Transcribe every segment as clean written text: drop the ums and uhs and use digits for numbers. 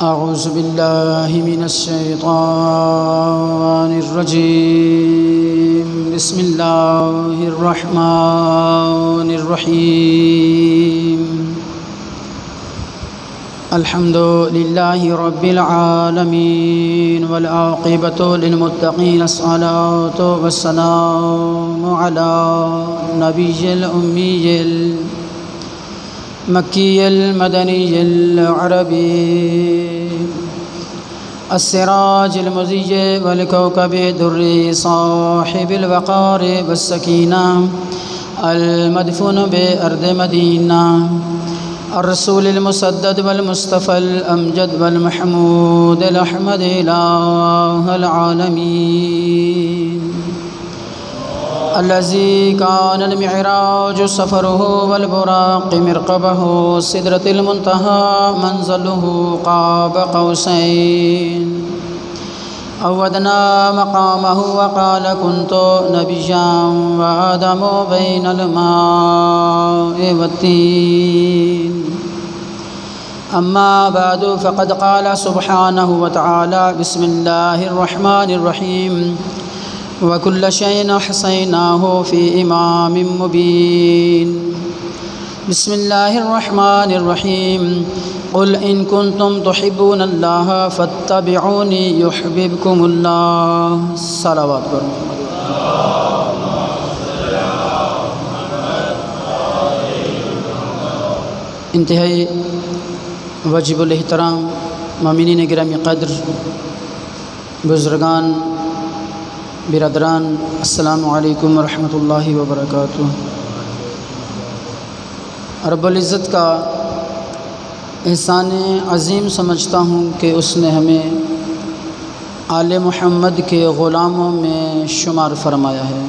اعوذ باللہ من الشیطان الرجیم بسم اللہ الرحمن الرحیم الحمد للہ رب العالمین والعاقبۃ للمتقین الصلاۃ والسلام علی نبی الامی مکی المدنی العربی السراج المضیء والکوكب الدری صاحب الوقار والسکینہ المدفون بأرض مدینہ الرسول المسدد والمصطفى الأمجد والمحمود الأحمد إله العالمين الذي كان المعراج سفره والبراق مرقبه سدرة المنتهى منزله قاب قوسين أو أدنى مقامه وقال كنت نبيا وآدم بين الماء والطين أما بعد فقد قال سبحانه وتعالى بسم الله الرحمن الرحيم وكل شيء أحصيناه في إمام مبين بسم الله الرحمن الرحيم قل إن كنتم تحبون الله فاتبعوني يحببكم الله صلوات پر انتہائی واجب الاحترام مومنین گرامی قدر بزرگان برادران السلام علیکم ورحمۃ اللہ وبرکاتہ۔ رب العزت کا احسان عظیم سمجھتا ہوں کہ اس نے ہمیں آل محمد کے غلاموں میں شمار فرمایا ہے،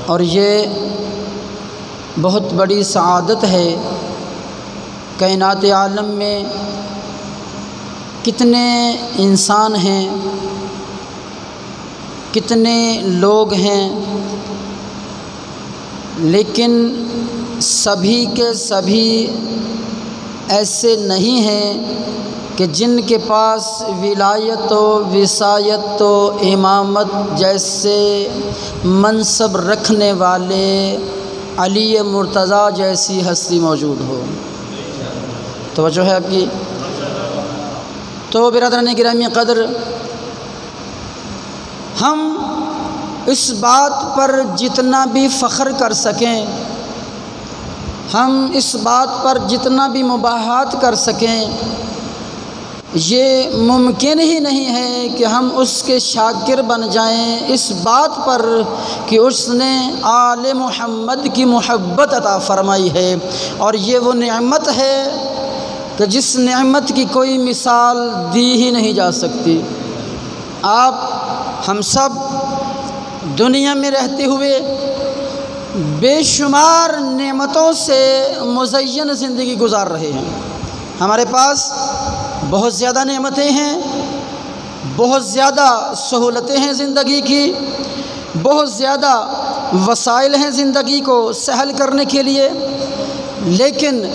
اور یہ بہت بڑی سعادت ہے۔ کائنات عالم میں کتنے انسان ہیں، کتنے لوگ ہیں، لیکن سبھی کے سبھی ایسے نہیں ہیں کہ جن کے پاس ولایت و وصایت و امامت جیسے منصب رکھنے والے علی مرتضیٰ جیسی ہستی موجود ہو۔ توجہ ہے آپ کی؟ تو برادران گرامی قدر، ہم اس بات پر جتنا بھی فخر کر سکیں، ہم اس بات پر جتنا بھی مباحثات کر سکیں، یہ ممکن ہی نہیں ہے کہ ہم اس کے شاکر بن جائیں اس بات پر کہ اس نے آل محمد کی محبت عطا فرمائی ہے، اور یہ وہ نعمت ہے کہ جس نعمت کی کوئی مثال دی ہی نہیں جا سکتی۔ آپ ہم سب دنیا میں رہتے ہوئے بے شمار نعمتوں سے مزین زندگی گزار رہے ہیں۔ ہمارے پاس بہت زیادہ نعمتیں ہیں، بہت زیادہ سہولتیں ہیں زندگی کی، بہت زیادہ وسائل ہیں زندگی کو سہل کرنے کے لیے، لیکن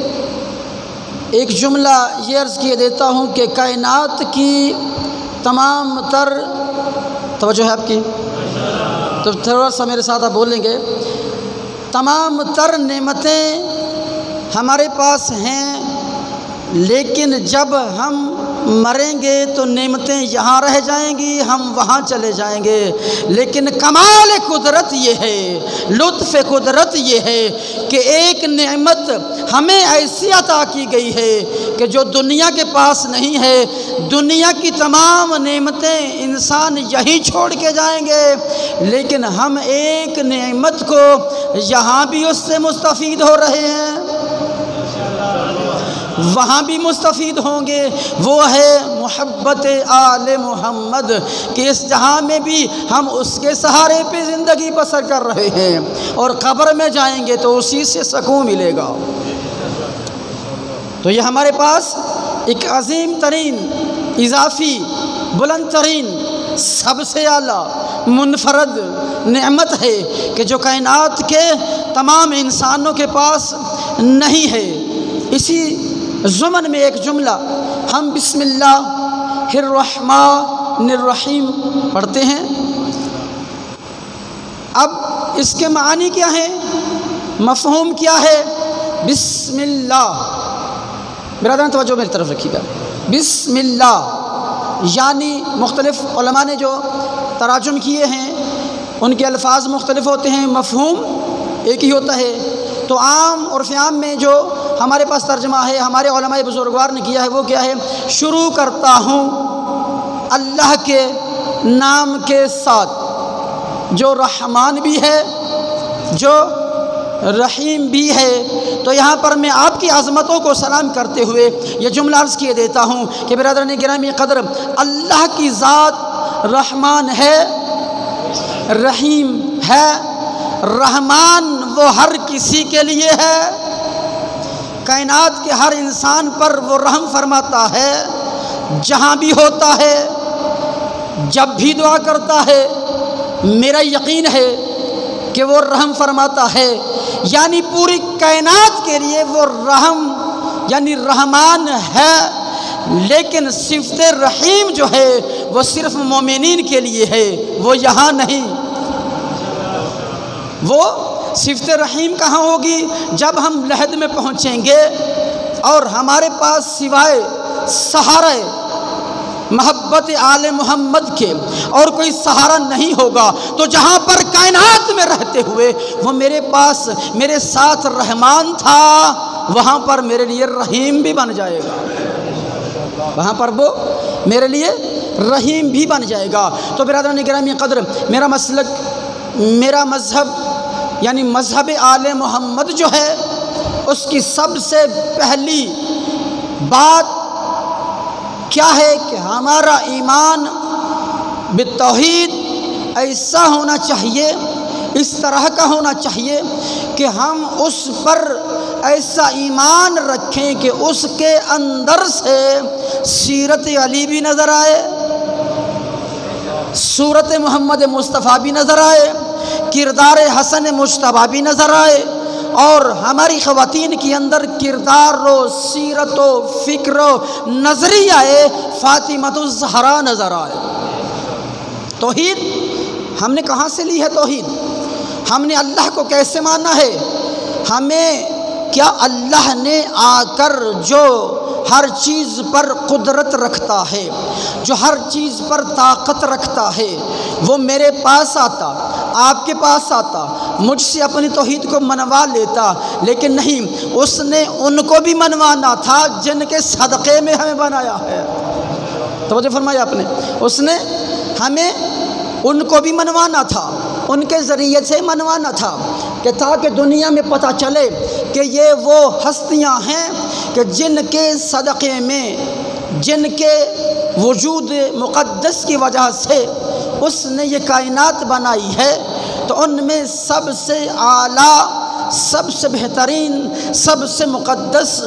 ایک جملہ یہ عرض کیے دیتا ہوں کہ کائنات کی تمام تر، توجہ ہے آپ کی؟ تو تھوڑا سا میرے ساتھ آپ بولیں گے، تمام تر نعمتیں ہمارے پاس ہیں، لیکن جب ہم مریں گے تو نعمتیں یہاں رہ جائیں گی، ہم وہاں چلے جائیں گے۔ لیکن کمال قدرت یہ ہے، لطف قدرت یہ ہے کہ ایک نعمت ہمیں ایسی عطا کی گئی ہے کہ جو دنیا کے پاس نہیں ہے۔ دنیا کی تمام نعمتیں انسان یہی چھوڑ کے جائیں گے، لیکن ہم ایک نعمت کو یہاں بھی اس سے مستفید ہو رہے ہیں، وہاں بھی مستفید ہوں گے۔ وہ ہے محبت آل محمد کہ اس جہاں میں بھی ہم اس کے سہارے پہ زندگی بسر کر رہے ہیں، اور قبر میں جائیں گے تو اسی سے سکون ملے گا۔ تو یہ ہمارے پاس ایک عظیم ترین، اضافی، بلند ترین، سب سے اعلیٰ منفرد نعمت ہے کہ جو کائنات کے تمام انسانوں کے پاس نہیں ہے۔ اسی ضمن میں ایک جملہ ہم بسم اللہ الرحمن الرحیم پڑھتے ہیں۔ اب اس کے معنی کیا ہیں، مفہوم کیا ہے؟ بسم اللہ، برادران توجہ میری طرف رکھیے گا، بسم اللہ یعنی مختلف علماء نے جو تراجم کیے ہیں ان کے الفاظ مختلف ہوتے ہیں، مفہوم ایک ہی ہوتا ہے۔ تو عام عرف عام میں جو ہمارے پاس ترجمہ ہے ہمارے علماء بزرگوار نے کیا ہے وہ کیا ہے، شروع کرتا ہوں اللہ کے نام کے ساتھ، جو رحمان بھی ہے جو رحیم بھی ہے۔ تو یہاں پر میں آپ کی عظمتوں کو سلام کرتے ہوئے یہ جملہ عرض کیے دیتا ہوں کہ برادران گرامی قدر، اللہ کی ذات رحمان ہے، رحیم ہے۔ رحمان وہ ہر کسی کے لیے ہے، کائنات کے ہر انسان پر وہ رحم فرماتا ہے، جہاں بھی ہوتا ہے، جب بھی دعا کرتا ہے، میرا یقین ہے کہ وہ رحم فرماتا ہے، یعنی پوری کائنات کے لیے وہ رحم یعنی رحمان ہے۔ لیکن صفت رحیم جو ہے وہ صرف مومنین کے لیے ہے، وہ یہاں نہیں۔ وہ صفت رحیم کہاں ہوگی؟ جب ہم لحد میں پہنچیں گے اور ہمارے پاس سوائے سہارا محبت آل محمد کے اور کوئی سہارا نہیں ہوگا، تو جہاں پر کائنات میں رہتے ہوئے وہ میرے پاس میرے ساتھ رحمان تھا، وہاں پر میرے لیے رحیم بھی بن جائے گا، وہاں پر وہ میرے لیے رحیم بھی بن جائے گا۔ تو برادران گرامی قدر، میرا مسلک، میرا مذہب یعنی مذہب آل محمد جو ہے، اس کی سب سے پہلی بات کیا ہے کہ ہمارا ایمان بالتوحید ایسا ہونا چاہیے، اس طرح کا ہونا چاہیے کہ ہم اس پر ایسا ایمان رکھیں کہ اس کے اندر سے سیرت علی بھی نظر آئے، صورت محمد مصطفیٰ بھی نظر آئے، کردار حسن مجتبیٰ بھی نظر آئے، اور ہماری خواتین کے اندر کردار و سیرت و فکر و نظریہ فاطمۃ الزہرا نظر آئے۔ توحید ہم نے کہاں سے لی ہے؟ توحید ہم نے اللہ کو کیسے مانا ہے؟ ہمیں کیا اللہ نے آ کر جو ہر چیز پر قدرت رکھتا ہے، جو ہر چیز پر طاقت رکھتا ہے، وہ میرے پاس آتا، آپ کے پاس آتا، مجھ سے اپنی توحید کو منوا لیتا، لیکن نہیں، اس نے ان کو بھی منوانا تھا جن کے صدقے میں ہمیں بنایا ہے۔ توجہ فرمایا آپ نے، اس نے ہمیں ان کو بھی منوانا تھا، ان کے ذریعے سے منوانا تھا کہ تاکہ دنیا میں پتہ چلے کہ یہ وہ ہستیاں ہیں کہ جن کے صدقے میں، جن کے وجود مقدس کی وجہ سے اس نے یہ کائنات بنائی ہے، تو ان میں سب سے اعلیٰ، سب سے بہترین، سب سے مقدس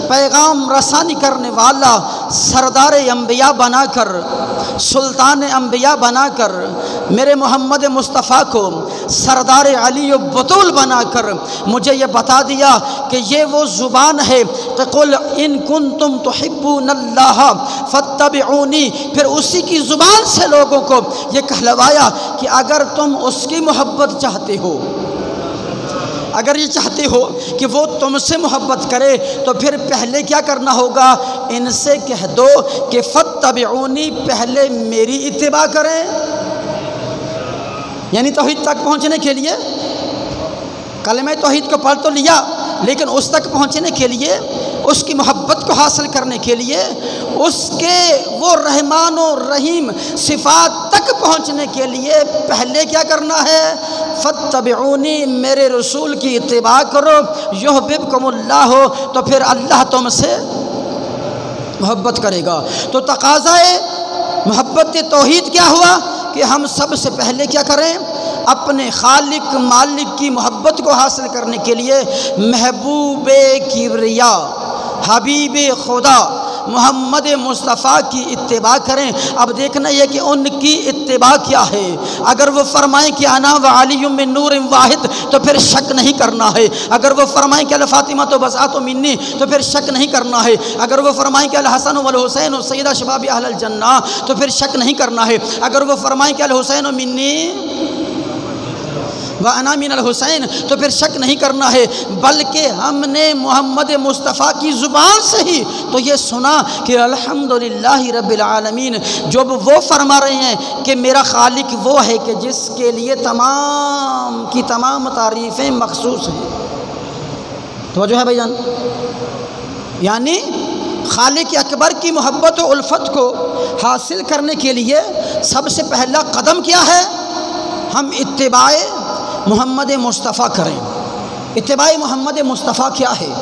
پیغام رسانی کرنے والا سردار انبیاء بنا کر، سلطان انبیاء بنا کر، میرے محمد مصطفیٰ کو سردار علی و بطول بنا کر مجھے یہ بتا دیا کہ یہ وہ زبان ہے کہ قل ان کنتم تحبون اللہ فاتبعونی، پھر اسی کی زبان سے لوگوں کو یہ کہلوایا کہ اگر تم اس کی محبت چاہتے ہو، اگر یہ چاہتے ہو کہ وہ تم سے محبت کرے، تو پھر پہلے کیا کرنا ہوگا؟ ان سے کہہ دو کہ فاتبعونی، پہلے میری اتباع کریں۔ یعنی توحید تک پہنچنے کے لیے کلمہ توحید کو پڑھ تو لیا، لیکن اس تک پہنچنے کے لیے، اس کی محبت کو حاصل کرنے کے لیے، اس کے وہ رحمان و رحیم صفات تک پہنچنے کے لیے پہلے کیا کرنا ہے؟ فاتبعونی، میرے رسول کی اتباع کرو، یحببکم اللہ، ہو تو پھر اللہ تم سے محبت کرے گا۔ تو تقاضا محبت توحید کیا ہوا کہ ہم سب سے پہلے کیا کریں؟ اپنے خالق مالک کی محبت کو حاصل کرنے کے لیے محبوب کبریا، حبیب خدا، محمد مصطفیٰ کی اتباع کریں۔ اب دیکھنا یہ کہ ان کی اتباع کیا ہے۔ اگر وہ فرمائیں کہ انا وعلی من نور واحد تو پھر شک نہیں کرنا ہے۔ اگر وہ فرمائیں کہ الفاطمہ تو بساط منی تو پھر شک نہیں کرنا ہے۔ اگر وہ فرمائیں کہ الحسن والحسین سیدہ شباب اہل الجنہ تو پھر شک نہیں کرنا ہے۔ اگر وہ فرمائیں کہ الحسین منی وَأَنَا مِنَ الْحُسَيْنِ تو پھر شک نہیں کرنا ہے، بلکہ ہم نے محمد مصطفیٰ کی زبان سے ہی تو یہ سنا کہ الحمدللہ رب العالمین۔ جب وہ فرما رہے ہیں کہ میرا خالق وہ ہے کہ جس کے لیے تمام کی تمام تعریفیں مخصوص ہیں۔ توجہ ہے بھائی جان؟ یعنی خالق اکبر کی محبت و الفت کو حاصل کرنے کے لیے سب سے پہلا قدم کیا ہے؟ ہم اتباع محمد مصطفیٰ کریں۔ اتباع محمد مصطفیٰ کیا ہے؟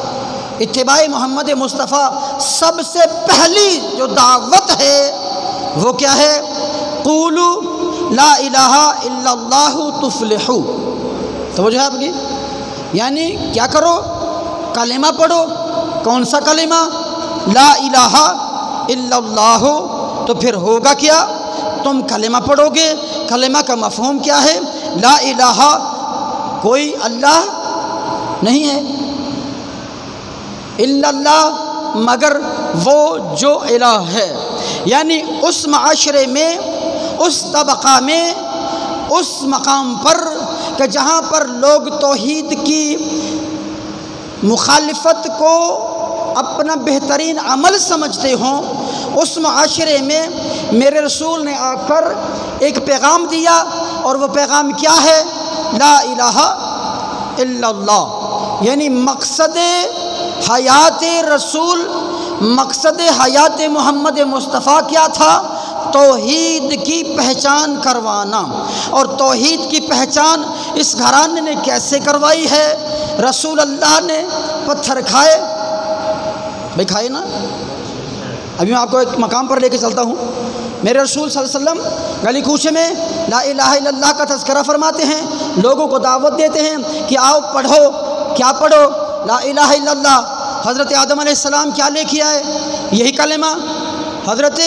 اتباع محمد مصطفیٰ سب سے پہلی جو دعوت ہے وہ کیا ہے؟ قولوا لا الہ الا اللہ تفلحوا۔ توجہ ہے آپ کی؟ یعنی کیا کرو؟ کلمہ پڑھو۔ کون سا کلمہ؟ لا الہ الا اللہ۔ تو پھر ہوگا کیا؟ تم کلمہ پڑھو گے۔ کلمہ کا مفہوم کیا ہے؟ لا الہ کوئی اللہ نہیں ہے الا اللہ مگر وہ جو الہ ہے۔ یعنی اس معاشرے میں، اس طبقہ میں، اس مقام پر کہ جہاں پر لوگ توحید کی مخالفت کو اپنا بہترین عمل سمجھتے ہوں، اس معاشرے میں میرے رسول نے آ کر ایک پیغام دیا، اور وہ پیغام کیا ہے؟ لا الہ الا اللہ۔ یعنی مقصد حیات رسول، مقصد حیات محمد مصطفیٰ کیا تھا؟ توحید کی پہچان کروانا۔ اور توحید کی پہچان اس گھرانے نے کیسے کروائی ہے؟ رسول اللہ نے پتھر کھائے، بھائی کھائے نا؟ ابھی میں آپ کو ایک مقام پر لے کے چلتا ہوں۔ میرے رسول صلی اللہ علیہ وسلم گلی کوچے میں لا الہ الا اللہ کا تذکرہ فرماتے ہیں، لوگوں کو دعوت دیتے ہیں کہ آؤ پڑھو۔ کیا پڑھو؟ لا الہ الا اللہ۔ حضرت آدم علیہ السلام کیا لے کے آئے؟ یہی کلمہ۔ حضرت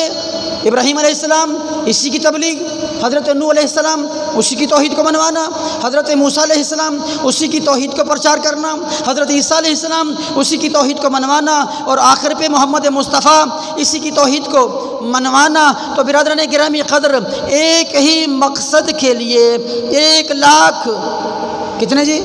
ابراہیم علیہ السلام اسی کی تبلیغ، حضرت نوح علیہ السلام اسی کی توحید کو منوانا، حضرت موسیٰ علیہ السلام اسی کی توحید کو پرچار کرنا، حضرت عیسیٰ علیہ السلام اسی کی توحید کو منوانا، اور آخر پہ محمد مصطفیٰ اسی کی توحید کو منوانا۔ تو برادران گرامی قدر، ایک ہی مقصد کے لیے 1,00,000 کتنے جی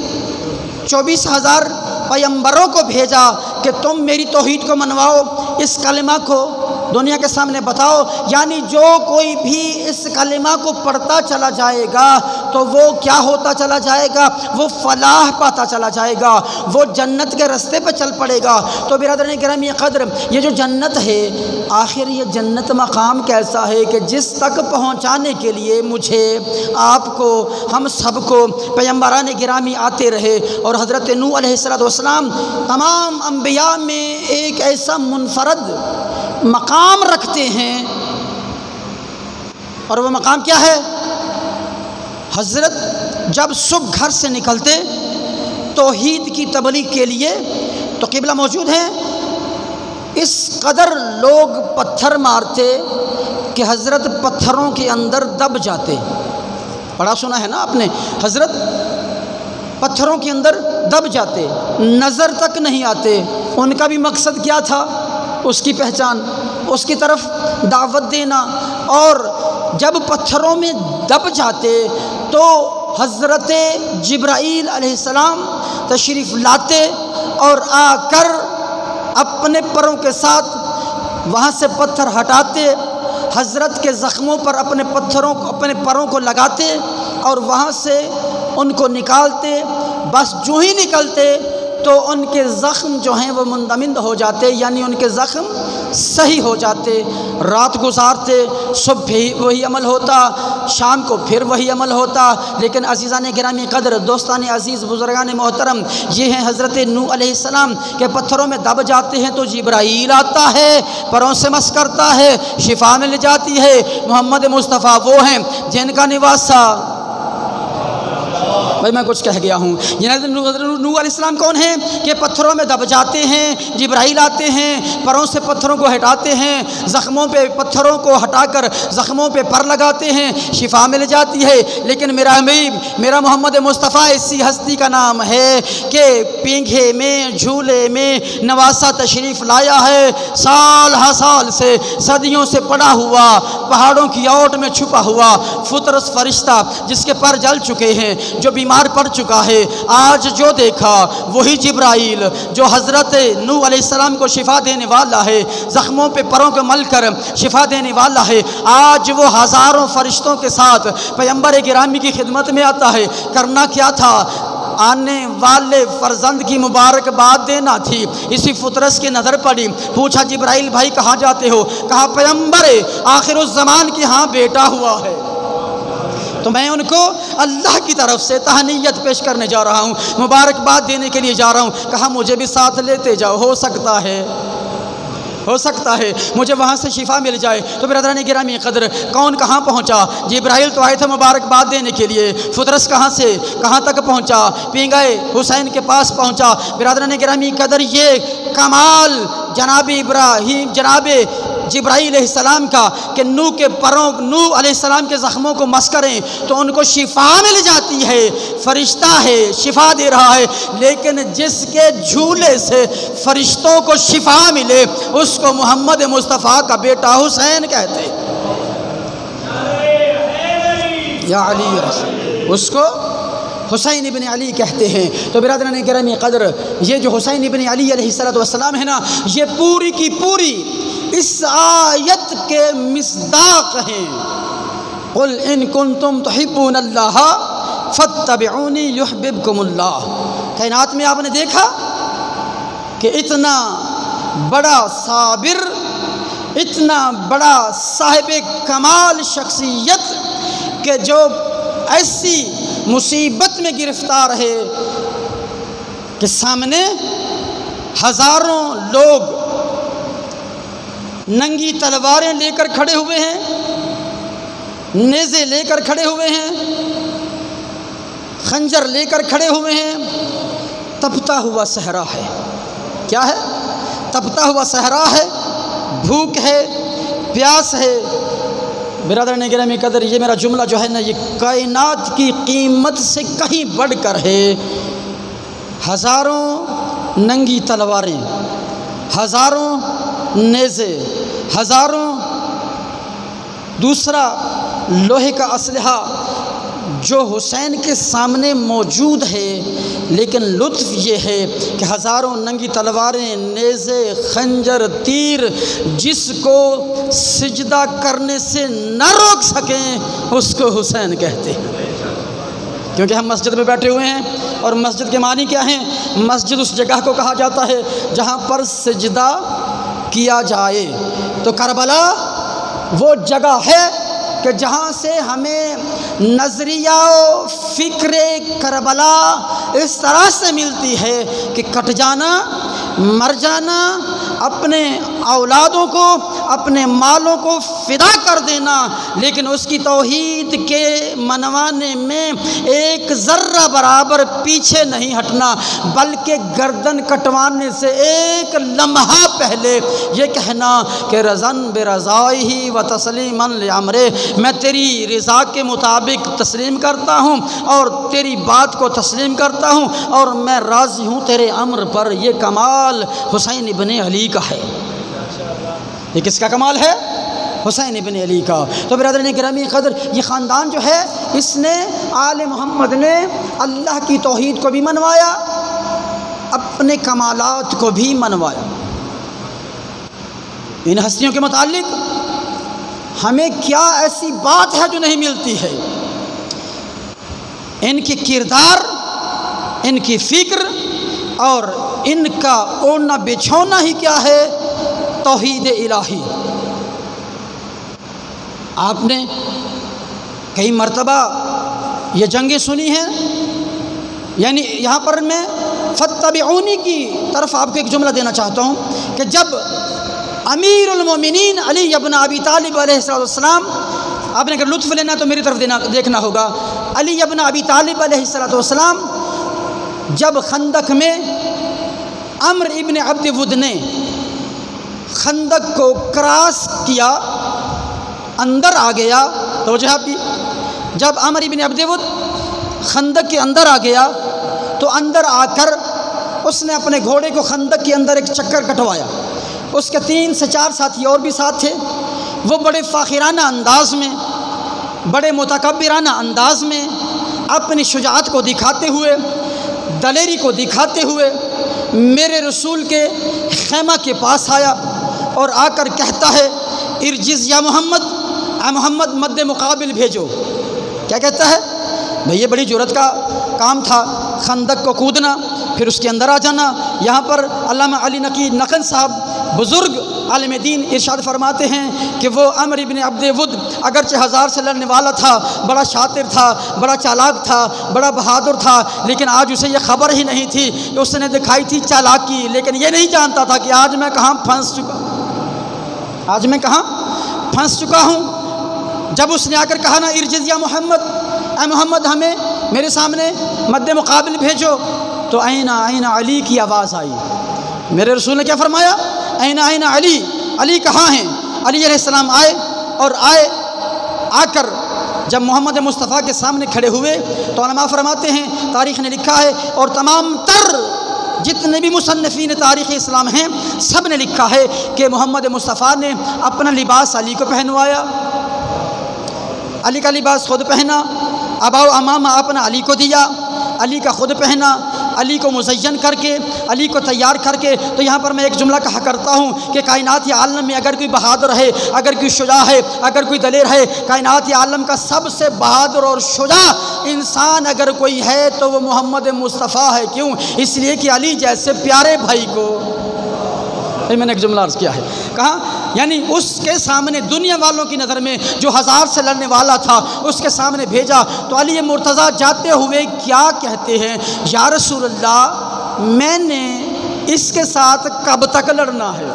24,000 پیغمبروں کو بھیجا کہ تم میری توحید کو منواؤ، اس کلمہ کو دنیا کے سامنے بتاؤ۔ یعنی جو کوئی بھی اس کلمہ کو پڑھتا چلا جائے گا تو وہ کیا ہوتا چلا جائے گا؟ وہ فلاح پاتا چلا جائے گا، وہ جنت کے راستے پہ چل پڑے گا۔ تو برادران گرامی قدر، یہ جو جنت ہے، آخر یہ جنت مقام کیسا ہے کہ جس تک پہنچانے کے لیے مجھے، آپ کو، ہم سب کو پیغمبران گرامی آتے رہے، اور حضرت نوح علیہ السلام تمام انبیاء میں ایک ایسا منفرد مقام رکھتے ہیں، اور وہ مقام کیا ہے؟ حضرت جب صبح گھر سے نکلتے توحید کی تبلیغ کے لیے تو قبلہ موجود ہے، اس قدر لوگ پتھر مارتے کہ حضرت پتھروں کے اندر دب جاتے۔ پڑھا سنا ہے نا آپ نے؟ حضرت پتھروں کے اندر دب جاتے، نظر تک نہیں آتے۔ ان کا بھی مقصد کیا تھا؟ اس کی پہچان، اس کی طرف دعوت دینا۔ اور جب پتھروں میں دب جاتے تو حضرت جبرائیل علیہ السلام تشریف لاتے اور آ کر اپنے پروں کے ساتھ وہاں سے پتھر ہٹاتے، حضرت کے زخموں پر اپنے پروں کو لگاتے اور وہاں سے ان کو نکالتے۔ بس جو ہی نکلتے تو ان کے زخم جو ہیں وہ مندمند ہو جاتے، یعنی ان کے زخم صحیح ہو جاتے۔ رات گزارتے، صبح بھی وہی عمل ہوتا، شام کو پھر وہی عمل ہوتا۔ لیکن عزیزان گرامی قدر، دوستان عزیز، بزرگان محترم، یہ ہیں حضرت نوح علیہ السلام کہ پتھروں میں دب جاتے ہیں تو جبرائیل آتا ہے، پروں سے مس کرتا ہے، شفا مل جاتی ہے۔ محمد مصطفیٰ وہ ہیں جن کا نواسا بھائی میں کچھ کہہ گیا ہوں۔ یہ نوح علیہ السلام کون ہیں کہ پتھروں میں دب جاتے ہیں، جبرائیل آتے ہیں، پروں سے پتھروں کو ہٹاتے ہیں، زخموں پہ پتھروں کو ہٹا کر زخموں پہ پر لگاتے ہیں، شفا مل جاتی ہے۔ لیکن میرا حبیب میرا محمد مصطفیٰ اسی ہستی کا نام ہے کہ پینگھے میں جھولے میں نواسا تشریف لایا ہے، سال ہا سال سے صدیوں سے پڑا ہوا پہاڑوں کی اوٹ میں چھپا ہوا فطرس فرشتہ جس کے پر جل چکے ہیں، جو بیمار پڑ چکا ہے، آج جو دیکھا وہی جبرائیل جو حضرت نوح علیہ السلام کو شفا دینے والا ہے، زخموں پہ پروں کو مل کر شفا دینے والا ہے، آج وہ ہزاروں فرشتوں کے ساتھ پیغمبر گرامی کی خدمت میں آتا ہے۔ کرنا کیا تھا؟ آنے والے فرزند کی مبارکباد دینا تھی۔ اسی فطرس کی نظر پڑی، پوچھا جبرائیل بھائی کہاں جاتے ہو؟ کہا پیغمبر آخر الزمان کی ہاں بیٹا ہوا ہے، تو میں ان کو اللہ کی طرف سے تہنیت پیش کرنے جا رہا ہوں، مبارکباد دینے کے لیے جا رہا ہوں۔ کہا مجھے بھی ساتھ لیتے جاؤ، ہو سکتا ہے مجھے وہاں سے شفا مل جائے۔ تو برادران گرامی قدر کون کہاں پہنچا؟ جبرائیل تو آئے تھے مبارکباد دینے کے لیے، فطرس کہاں سے کہاں تک پہنچا؟ پینگائے حسین کے پاس پہنچا۔ برادران گرامی قدر یہ کمال جناب جبرائیل علیہ السلام کا کہ نوح علیہ السلام کے زخموں کو مس کریں تو ان کو شفا مل جاتی ہے، فرشتہ ہے شفا دے رہا ہے، لیکن جس کے جھولے سے فرشتوں کو شفا ملے اس کو محمد مصطفیٰ کا بیٹا حسین کہتے ہیں، یا علی رسول، اس کو حسین ابن علی کہتے ہیں۔ تو برادران گرامی قدر یہ جو حسین ابن علی علیہ السلام ہے نا، یہ پوری کی پوری اس آیت کے مصداق ہیں۔ قل ان کنتم تحبون اللہ فاتبعونی یحببکم اللہ۔ کائنات میں آپ نے دیکھا کہ اتنا بڑا صابر، اتنا بڑا صاحب کمال شخصیت کہ جو ایسی مصیبت میں گرفتار ہے کہ سامنے ہزاروں لوگ ننگی تلواریں لے کر کھڑے ہوئے ہیں، نیزے لے کر کھڑے ہوئے ہیں، خنجر لے کر کھڑے ہوئے ہیں، تپتا ہوا صحرا ہے۔ کیا ہے؟ تپتا ہوا صحرا ہے، بھوک ہے، پیاس ہے۔ برادران گرامی قدر یہ میرا جملہ جو ہے نا، یہ کائنات کی قیمت سے کہیں بڑھ کر ہے۔ ہزاروں ننگی تلواریں، ہزاروں نیزے، ہزاروں دوسرا لوہے کا اسلحہ جو حسین کے سامنے موجود ہے، لیکن لطف یہ ہے کہ ہزاروں ننگی تلواریں، نیزے، خنجر، تیر جس کو سجدہ کرنے سے نہ روک سکیں اس کو حسین کہتے ہیں۔ کیونکہ ہم مسجد میں بیٹھے ہوئے ہیں، اور مسجد کے معنی کیا ہیں؟ مسجد اس جگہ کو کہا جاتا ہے جہاں پر سجدہ کیا جائے۔ تو کربلا وہ جگہ ہے کہ جہاں سے ہمیں نظریہ و فکر کربلا اس طرح سے ملتی ہے کہ کٹ جانا، مر جانا، اپنے اولادوں کو، اپنے مالوں کو فدا کر دینا، لیکن اس کی توحید کے منوانے میں ایک ذرہ برابر پیچھے نہیں ہٹنا، بلکہ گردن کٹوانے سے ایک لمحہ پہلے یہ کہنا کہ رضن برضائہ و تسلیما لامرہ، میں تیری رضا کے مطابق تسلیم کرتا ہوں اور تیری بات کو تسلیم کرتا ہوں اور میں راضی ہوں تیرے امر پر۔ یہ کمال حسین ابن علی کا ہے۔ یہ کس کا کمال ہے؟ حسین ابن علی کا۔ تو برادران گرامی قدر یہ خاندان جو ہے، اس نے آل محمد نے اللہ کی توحید کو بھی منوایا، اپنے کمالات کو بھی منوایا۔ ان ہستیوں کے متعلق ہمیں کیا ایسی بات ہے جو نہیں ملتی ہے؟ ان کی کردار، ان کی فکر اور ان کا اوڑھنا بچھونا ہی کیا ہے؟ توحید الہی۔ آپ نے کئی مرتبہ یہ جنگیں سنی ہیں، یعنی یہاں پر میں فاتبعونی کی طرف آپ کو ایک جملہ دینا چاہتا ہوں کہ جب امیر المومنین علی ابن ابی طالب علیہ السلام، آپ نے اگر لطف لینا تو میری طرف دیکھنا ہوگا، علی ابن ابی طالب علیہ السلام جب خندق میں عمرو ابن عبد ود نے خندق کو کراس کیا، اندر آ گیا، توجہ آپ کی، جب عمرو ابن عبد ود خندق کے اندر آ گیا تو اندر آ کر اس نے اپنے گھوڑے کو خندق کے اندر ایک چکر کٹوایا۔ اس کے 3 سے 4 ساتھی اور بھی ساتھ تھے۔ وہ بڑے فاخرانہ انداز میں، بڑے متکبرانہ انداز میں اپنی شجاعت کو دکھاتے ہوئے، دلیری کو دکھاتے ہوئے میرے رسول کے خیمہ کے پاس آیا اور آ کر کہتا ہے ارجز یا محمد، اے محمد مد مقابل بھیجو۔ کیا کہتا ہے؟ بھئی یہ بڑی جرأت کا کام تھا، خندق کو کودنا، پھر اس کے اندر آ جانا۔ یہاں پر علامہ علی نقی نقن صاحب بزرگ عالم دین ارشاد فرماتے ہیں کہ وہ عمرو ابن عبد ود اگرچہ 1000 سے لڑنے والا تھا، بڑا شاطر تھا، بڑا چالاک تھا، بڑا بہادر تھا، لیکن آج اسے یہ خبر ہی نہیں تھی کہ اس نے دکھائی تھی چالاکی، لیکن یہ نہیں جانتا تھا کہ آج میں کہاں پھنس چکا ہوں۔ جب اس نے آ کر کہا نا ارجز یا محمد، اے محمد ہمیں میرے سامنے مد مقابل بھیجو، تو این علی کی آواز آئی۔ میرے رسول نے کیا فرمایا؟ این علی، علی کہاں ہیں؟ علی علیہ السلام آئے اور آ کر جب محمد مصطفیٰ کے سامنے کھڑے ہوئے تو علماء فرماتے ہیں، تاریخ نے لکھا ہے اور تمام تر جتنے بھی مصنفین تاریخ اسلام ہیں سب نے لکھا ہے کہ محمد مصطفیٰ نے اپنا لباس علی کو پہنوایا، علی کا لباس خود پہنا، آبا و امامہ اپنا علی کو دیا، علی کا خود پہنا، علی کو مزین کر کے، علی کو تیار کر کے۔ تو یہاں پر میں ایک جملہ کہا کرتا ہوں کہ کائنات عالم میں اگر کوئی بہادر ہے، اگر کوئی شجاع ہے، اگر کوئی دلیر ہے، کائنات عالم کا سب سے بہادر اور شجاع انسان اگر کوئی ہے تو وہ محمد مصطفیٰ ہے۔ کیوں؟ اس لیے کہ علی جیسے پیارے بھائی کو، میں نے ایک جملہ عرض کیا ہے، کہا یعنی اس کے سامنے دنیا والوں کی نظر میں جو 1000 سے لڑنے والا تھا اس کے سامنے بھیجا تو علی مرتضیٰ جاتے ہوئے کیا کہتے ہیں؟ یا رسول اللہ میں نے اس کے ساتھ کب تک لڑنا ہے؟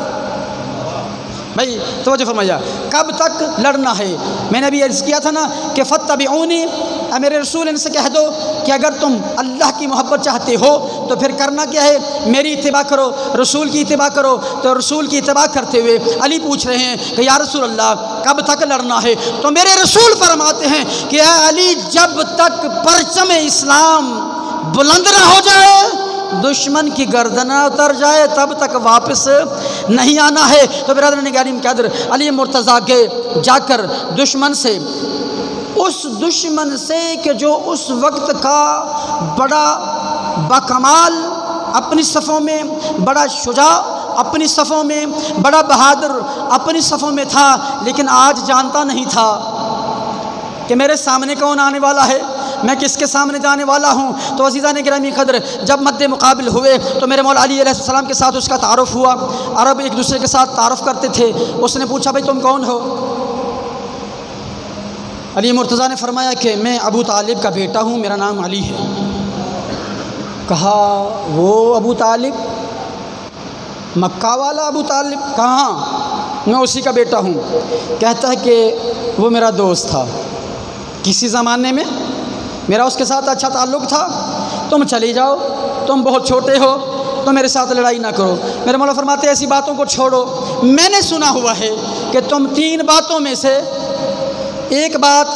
بھائی توجہ فرمائیے، کب تک لڑنا ہے؟ میں نے ابھی عرض کیا تھا نا کہ فتبعونی، اے میرے رسول ان سے کہہ دو کہ اگر تم اللہ کی محبت چاہتے ہو تو پھر کرنا کیا ہے؟ میری اتباع کرو، رسول کی اتباع کرو۔ تو رسول کی اتباع کرتے ہوئے علی پوچھ رہے ہیں کہ یا رسول اللہ کب تک لڑنا ہے؟ تو میرے رسول فرماتے ہیں کہ اے علی جب تک پرچم اسلام بلند نہ ہو جائے، دشمن کی گردن اتر جائے، تب تک واپس نہیں آنا ہے۔ تو برادران گرامی قدر، علی مرتضیٰ کے جا کر دشمن سے، اس دشمن سے کہ جو اس وقت کا بڑا بکمال اپنی صفوں میں، بڑا شجاع اپنی صفوں میں، بڑا بہادر اپنی صفوں میں تھا، لیکن آج جانتا نہیں تھا کہ میرے سامنے کون آنے والا ہے، میں کس کے سامنے جانے والا ہوں۔ تو عزیزان گرامی قدر، جب مد مقابل ہوئے تو میرے مولا علی علیہ السلام کے ساتھ اس کا تعارف ہوا۔ عرب ایک دوسرے کے ساتھ تعارف کرتے تھے۔ اس نے پوچھا بھائی تم کون ہو؟ علی مرتضیٰ نے فرمایا کہ میں ابو طالب کا بیٹا ہوں، میرا نام علی ہے۔ کہا وہ ابو طالب، مکہ والا ابو طالب؟ کہاں، میں اسی کا بیٹا ہوں۔ کہتا ہے کہ وہ میرا دوست تھا، کسی زمانے میں میرا اس کے ساتھ اچھا تعلق تھا، تم چلی جاؤ، تم بہت چھوٹے ہو، تم میرے ساتھ لڑائی نہ کرو۔ میرے مولا فرماتے ہیں ایسی باتوں کو چھوڑو، میں نے سنا ہوا ہے کہ تم 3 باتوں میں سے ایک بات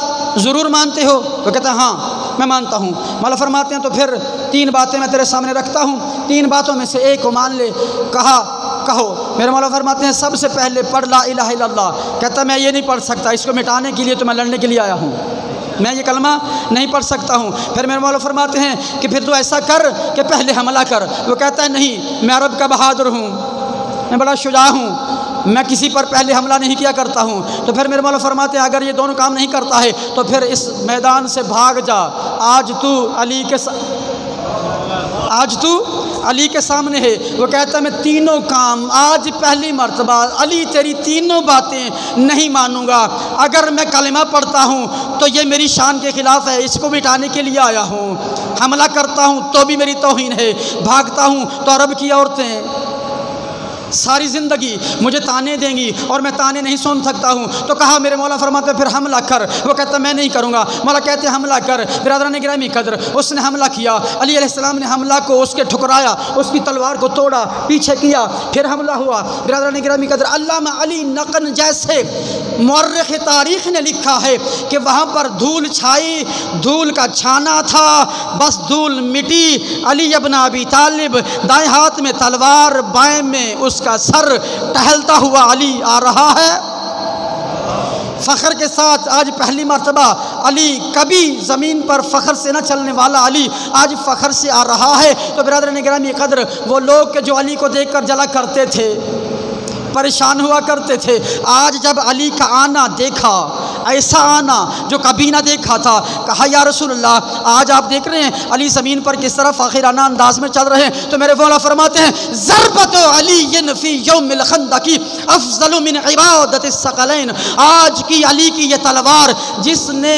ضرور مانتے ہو۔ وہ کہتا ہے ہاں میں مانتا ہوں۔ مولا فرماتے ہیں تو پھر 3 باتیں میں تیرے سامنے رکھتا ہوں، 3 باتوں میں سے ایک کو مان لے۔ کہو۔ میرے مولا فرماتے ہیں سب سے پہلے پڑھ لا الہ الا اللہ۔ کہتا میں یہ نہیں پڑھ سکتا، اس کو مٹانے کے لیے تو میں لڑنے کے لیے آیا ہوں، میں یہ کلمہ نہیں پڑھ سکتا ہوں۔ پھر میرے مولا فرماتے ہیں کہ پھر تو ایسا کر کہ پہلے حملہ کر۔ وہ کہتا ہے نہیں، میں عرب کا بہادر ہوں، میں بڑا شجاع ہوں، میں کسی پر پہلے حملہ نہیں کیا کرتا ہوں۔ تو پھر میرے مولا فرماتے ہیں اگر یہ دونوں کام نہیں کرتا ہے تو پھر اس میدان سے بھاگ جا، آج تو علی کے سامنے ہے۔ وہ کہتا ہے میں تینوں کام آج پہلی مرتبہ علی تیری تینوں باتیں نہیں مانوں گا۔ اگر میں کلمہ پڑھتا ہوں تو یہ میری شان کے خلاف ہے، اس کو مٹانے کے لیے آیا ہوں، حملہ کرتا ہوں تو بھی میری توہین ہے، بھاگتا ہوں تو عرب کی عورتیں ساری زندگی مجھے تانے دیں گی اور میں تانے نہیں سن سکتا ہوں۔ تو کہا میرے مولا فرماتے پھر حملہ کر۔ وہ کہتا میں نہیں کروں گا۔ مولا کہتے حملہ کر۔ برادران گرامی قدر اس نے حملہ کیا، علی علیہ السلام نے حملہ کو اس کے ٹھکرایا، اس کی تلوار کو توڑا، پیچھے کیا، پھر حملہ ہوا۔ برادران گرامی قدر علامہ علی نقن جیسے مورخ تاریخ نے لکھا ہے کہ وہاں پر دھول چھائی، دھول کا چھانا تھا، بس دھول مٹی۔ علی ابن ابی طالب دائیں ہاتھ میں تلوار، بائیں میں اس کا سر، ٹہلتا ہوا علی آ رہا ہے فخر کے ساتھ۔ آج پہلی مرتبہ علی، کبھی زمین پر فخر سے نہ چلنے والا علی آج فخر سے آ رہا ہے۔ تو برادران گرامی قدر وہ لوگ کہ جو علی کو دیکھ کر جلا کرتے تھے، پریشان ہوا کرتے تھے، آج جب علی کا آنا دیکھا، ایسا آنا جو کبھی نہ دیکھا تھا، کہا یا رسول اللہ آج آپ دیکھ رہے ہیں علی زمین پر کس طرح فاخرانہ انداز میں چل رہے ہیں۔ تو میرے مولا فرماتے ہیں ضربت علی فی یوم الخندق افضل من عبادت الثقلین۔ آج کی علی کی یہ تلوار جس نے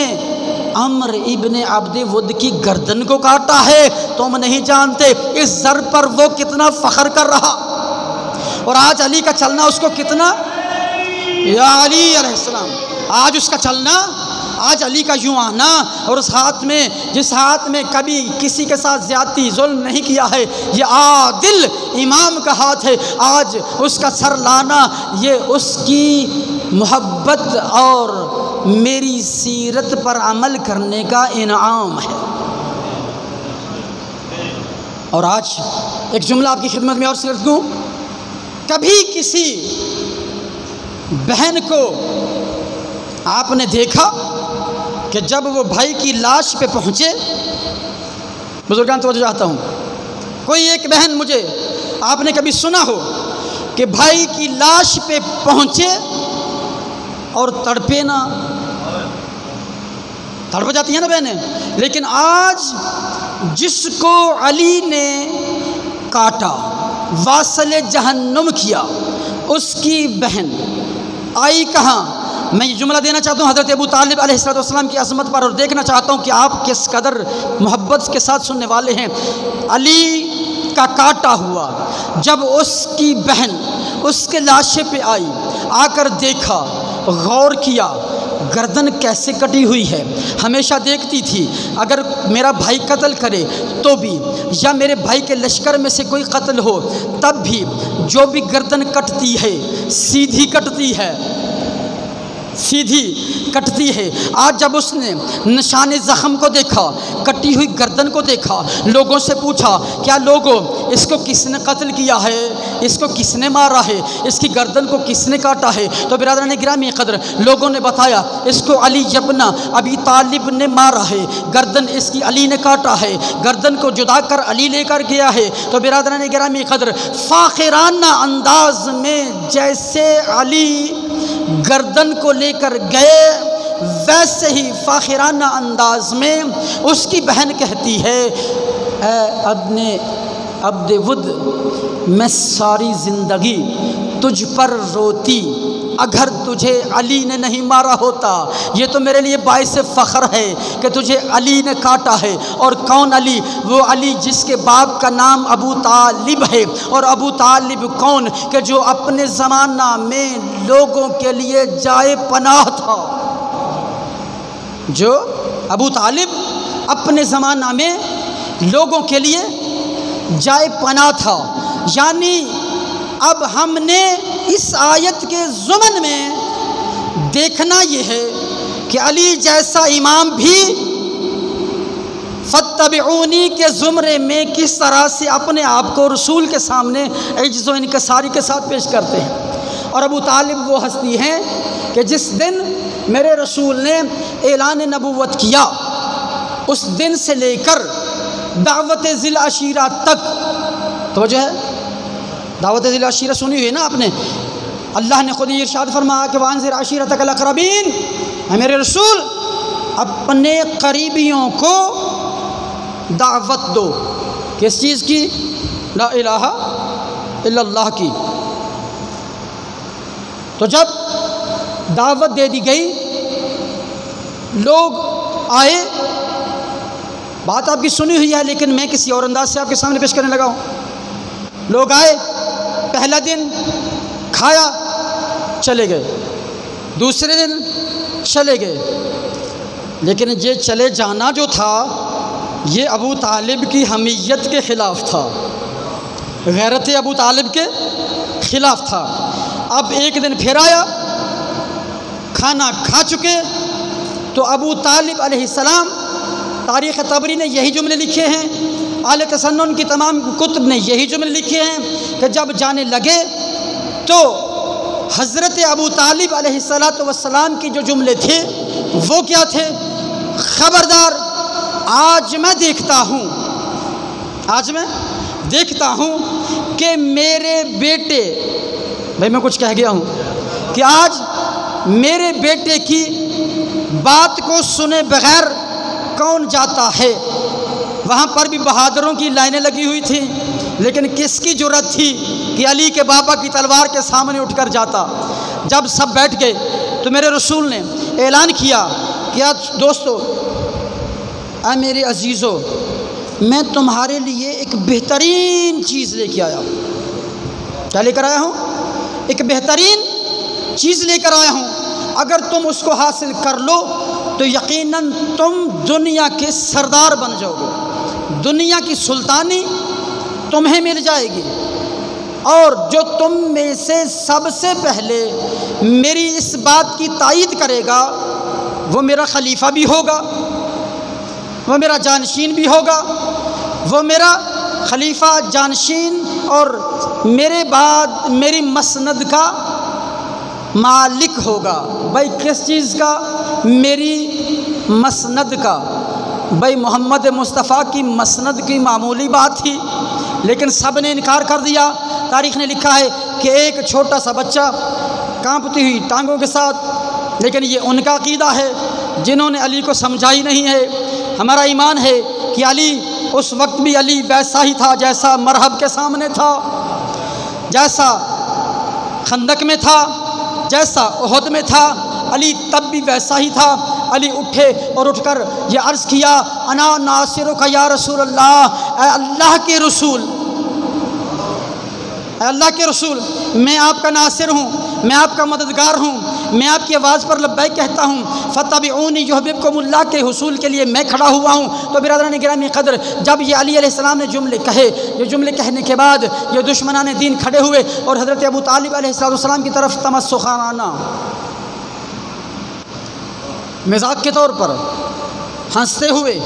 عمر ابن عبد ود کی گردن کو کاٹا ہے، تم نہیں جانتے اس ضرب پر وہ کتنا فخر کر رہا، اور آج علی کا چلنا اس کو کتنا، یا علی علیہ السلام، آج اس کا چلنا، آج علی کا یوں آنا، اور اس ہاتھ میں جس ہاتھ میں کبھی کسی کے ساتھ زیادتی ظلم نہیں کیا ہے، یہ عادل امام کا ہاتھ ہے، آج اس کا سر لانا یہ اس کی محبت اور میری سیرت پر عمل کرنے کا انعام ہے۔ اور آج ایک جملہ آپ کی خدمت میں اور صرف دوں، کبھی کسی بہن کو آپ نے دیکھا کہ جب وہ بھائی کی لاش پہ پہنچے، بزرگان توجہ چاہتا ہوں، کوئی ایک بہن مجھے آپ نے کبھی سنا ہو کہ بھائی کی لاش پہ پہنچے اور تڑپے نہ؟ تڑپ جاتی ہیں نا بہنیں، لیکن آج جس کو علی نے کاٹا، واصل جہنم کیا، اس کی بہن آئی کہاں؟ میں یہ جملہ دینا چاہتا ہوں حضرت ابو طالب علیہ السلام کی عظمت پر، اور دیکھنا چاہتا ہوں کہ آپ کس قدر محبت کے ساتھ سننے والے ہیں۔ علی کا کاٹا ہوا جب اس کی بہن اس کے لاشے پہ آئی، آ کر دیکھا، غور کیا، گردن کیسے کٹی ہوئی ہے۔ ہمیشہ دیکھتی تھی اگر میرا بھائی قتل کرے تو بھی، یا میرے بھائی کے لشکر میں سے کوئی قتل ہو تب بھی، جو بھی گردن کٹتی ہے سیدھی کٹتی ہے، سیدھی کٹتی ہے۔ آج جب اس نے نشان زخم کو دیکھا، کٹی ہوئی گردن کو دیکھا، لوگوں سے پوچھا کیا لوگوں اس کو کس نے قتل کیا ہے، اس کو کس نے مارا ہے، اس کی گردن کو کس نے کاٹا ہے؟ تو برادران گرامی قدر لوگوں نے بتایا اس کو علی ابن ابی طالب نے مارا ہے، گردن اس کی علی نے کاٹا ہے، گردن کو جدا کر علی لے کر گیا ہے۔ تو برادران گرامی قدر فاخرانہ انداز میں جیسے علی گردن کو لے کر گئے، ویسے ہی فاخرانہ انداز میں اس کی بہن کہتی ہے اے ابن عبد ود، میں ساری زندگی تجھ پر روتی اگر تجھے علی نے نہیں مارا ہوتا۔ یہ تو میرے لیے باعث فخر ہے کہ تجھے علی نے کاٹا ہے۔ اور کون علی؟ وہ علی جس کے باپ کا نام ابو طالب ہے، اور ابو طالب کون کہ جو اپنے زمانہ میں لوگوں کے لیے جائے پناہ تھا، جو ابو طالب اپنے زمانہ میں لوگوں کے لیے جائے پناہ تھا۔ یعنی اب ہم نے اس آیت کے ضمن میں دیکھنا یہ ہے کہ علی جیسا امام بھی فتبعونی کے زمرے میں کس طرح سے اپنے آپ کو رسول کے سامنے عجز و انکساری کے ساتھ پیش کرتے ہیں۔ اور ابو طالب وہ ہستی ہیں کہ جس دن میرے رسول نے اعلان نبوت کیا، اس دن سے لے کر دعوت ذی العشیرہ تک، توجہ ہے، دعوت ذی العشیرہ سنی ہوئی نا آپ نے، اللہ نے خود یہ ارشاد فرمایا کہ وانذر عشیرتک الاقربین، اے میرے رسول اپنے قریبیوں کو دعوت دو، کس چیز کی؟ لا الہ الا اللہ کی۔ تو جب دعوت دے دی گئی، لوگ آئے، بات آپ کی سنی ہوئی ہے لیکن میں کسی اور انداز سے آپ کے سامنے پیش کرنے لگا ہوں۔ لوگ آئے، پہلا دن کھایا چلے گئے، دوسرے دن چلے گئے، لیکن یہ چلے جانا جو تھا یہ ابو طالب کی حمیت کے خلاف تھا، غیرت ابو طالب کے خلاف تھا۔ اب ایک دن پھر آیا، کھانا کھا چکے، تو ابو طالب علیہ السلام، تاریخ طبری نے یہی جملے لکھے ہیں، اہل تسنن کی تمام کتب نے یہی جملے لکھے ہیں کہ جب جانے لگے تو حضرت ابو طالب علیہ السلام کی جو جملے تھے وہ کیا تھے؟ خبردار، آج میں دیکھتا ہوں کہ میرے بیٹے، بھائی میں کچھ کہہ گیا ہوں، کہ آج میرے بیٹے کی بات کو سنے بغیر کون جاتا ہے۔ وہاں پر بھی بہادروں کی لائنیں لگی ہوئی تھیں، لیکن کس کی جرأت تھی کہ علی کے بابا کی تلوار کے سامنے اٹھ کر جاتا؟ جب سب بیٹھ گئے تو میرے رسول نے اعلان کیا کہ دوستو، اے میرے عزیزو، میں تمہارے لیے ایک بہترین چیز لے کے آیا ہوں۔ کیا لے کر آیا ہوں؟ ایک بہترین چیز لے کر آیا ہوں، اگر تم اس کو حاصل کر لو تو یقیناً تم دنیا کے سردار بن جاؤ گے، دنیا کی سلطانی تمہیں مل جائے گی، اور جو تم میں سے سب سے پہلے میری اس بات کی تائید کرے گا وہ میرا خلیفہ بھی ہوگا، وہ میرا جانشین بھی ہوگا، وہ میرا خلیفہ، جانشین اور میرے بعد میری مسند کا مالک ہوگا۔ بھائی کس چیز کا؟ میری مسند کا۔ بھائی محمد مصطفیٰ کی مسند کی معمولی بات تھی، لیکن سب نے انکار کر دیا۔ تاریخ نے لکھا ہے کہ ایک چھوٹا سا بچہ کانپتی ہوئی ٹانگوں کے ساتھ، لیکن یہ ان کا عقیدہ ہے جنہوں نے علی کو سمجھائی نہیں ہے۔ ہمارا ایمان ہے کہ علی اس وقت بھی علی ویسا ہی تھا جیسا مرحب کے سامنے تھا، جیسا خندق میں تھا، جیسا احد میں تھا، علی تب بھی ویسا ہی تھا۔ علی اٹھے اور اٹھ کر یہ عرض کیا، انا ناصرک یا رسول اللہ، اے اللہ کے رسول، اے اللہ کے رسول، میں آپ کا ناصر ہوں، میں آپ کا مددگار ہوں، میں آپ کی آواز پر لبیک کہتا ہوں، فتبعونی یحببکم اللہ کے حصول کے لیے میں کھڑا ہوا ہوں۔ تو برادران گرامی قدر، جب یہ علی علیہ السلام نے جملے کہے، یہ جملے کہنے کے بعد یہ دشمنان دین کھڑے ہوئے اور حضرت ابو طالب علیہ السلام کی طرف تمسخانہ مذاق کے طور پر ہنستے ہوئے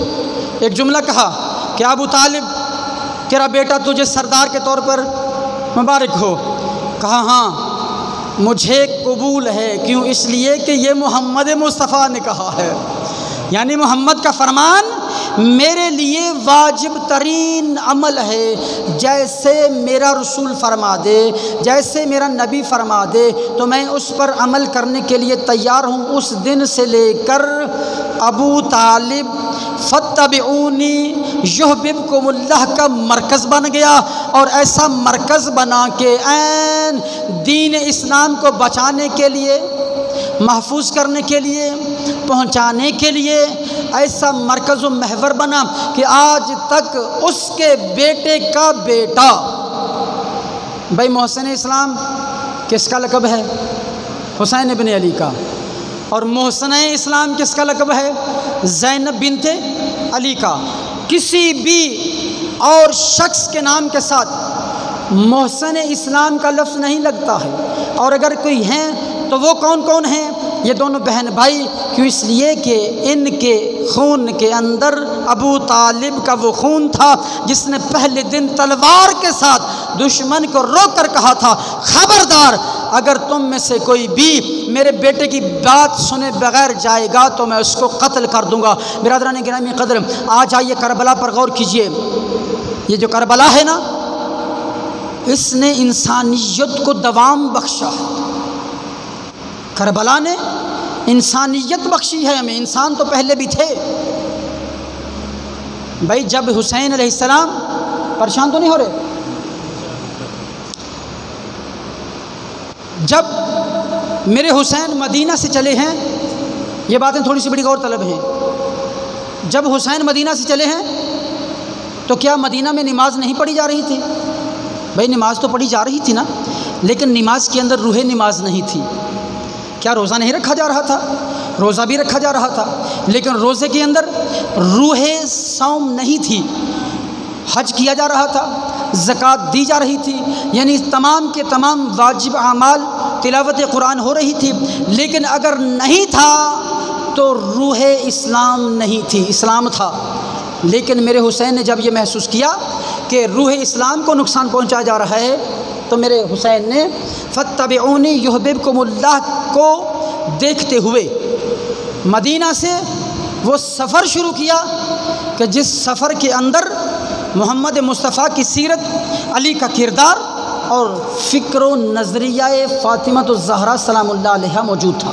ایک جملہ کہا کہ ابو طالب، تیرا بیٹا تجھے سردار کے طور پر مبارک ہو۔ کہا ہاں مجھے قبول ہے، کیوں؟ اس لیے کہ یہ محمد مصطفیٰ نے کہا ہے، یعنی محمد کا فرمان میرے لیے واجب ترین عمل ہے، جیسے میرا رسول فرما دے، جیسے میرا نبی فرما دے تو میں اس پر عمل کرنے کے لیے تیار ہوں۔ اس دن سے لے کر ابو طالب فتبعونی یحببکم اللہ کا مرکز بن گیا، اور ایسا مرکز بنا کہ عین دین اسلام کو بچانے کے لیے، محفوظ کرنے کے لیے، پہنچانے کے لیے ایسا مرکز و محور بنا کہ آج تک اس کے بیٹے کا بیٹا، بھائی محسن اسلام کس کا لقب ہے؟ حسین ابن علی کا۔ اور محسن اسلام کس کا لقب ہے؟ زینب بنت علی کا۔ کسی بھی اور شخص کے نام کے ساتھ محسن اسلام کا لفظ نہیں لگتا ہے، اور اگر کوئی ہیں تو وہ کون کون ہیں؟ یہ دونوں بہن بھائی۔ کیوں؟ اس لیے کہ ان کے خون کے اندر ابو طالب کا وہ خون تھا جس نے پہلے دن تلوار کے ساتھ دشمن کو روک کر کہا تھا، خبردار اگر تم میں سے کوئی بھی میرے بیٹے کی بات سنے بغیر جائے گا تو میں اس کو قتل کر دوں گا۔ برادران گرامی قدر، آج آئیے کربلا پر غور کیجئے۔ یہ جو کربلا ہے نا، اس نے انسانیت کو دوام بخشا ہے۔ کربلا نے انسانیت بخشی ہے ہمیں، انسان تو پہلے بھی تھے۔ بھائی جب حسین علیہ السلام، پریشان تو نہیں ہو رہے؟ جب میرے حسین مدینہ سے چلے ہیں، یہ باتیں تھوڑی سی بڑی غور طلب ہیں۔ جب حسین مدینہ سے چلے ہیں تو کیا مدینہ میں نماز نہیں پڑھی جا رہی تھی؟ بھائی نماز تو پڑھی جا رہی تھی نا، لیکن نماز کے اندر روح نماز نہیں تھی۔ کیا روزہ نہیں رکھا جا رہا تھا؟ روزہ بھی رکھا جا رہا تھا، لیکن روزے کے اندر روح صوم نہیں تھی۔ حج کیا جا رہا تھا، زکوٰۃ دی جا رہی تھی، یعنی تمام کے تمام واجب اعمال، تلاوت قرآن ہو رہی تھی، لیکن اگر نہیں تھا تو روح اسلام نہیں تھی، اسلام تھا۔ لیکن میرے حسین نے جب یہ محسوس کیا کہ روح اسلام کو نقصان پہنچایا جا رہا ہے، تو میرے حسین نے فاتبعونی یحببکم اللہ کو دیکھتے ہوئے مدینہ سے وہ سفر شروع کیا کہ جس سفر کے اندر محمد مصطفیٰ کی سیرت، علی کا کردار اور فکر و نظریہ فاطمۃ الزہرا سلام اللہ علیہا موجود تھا۔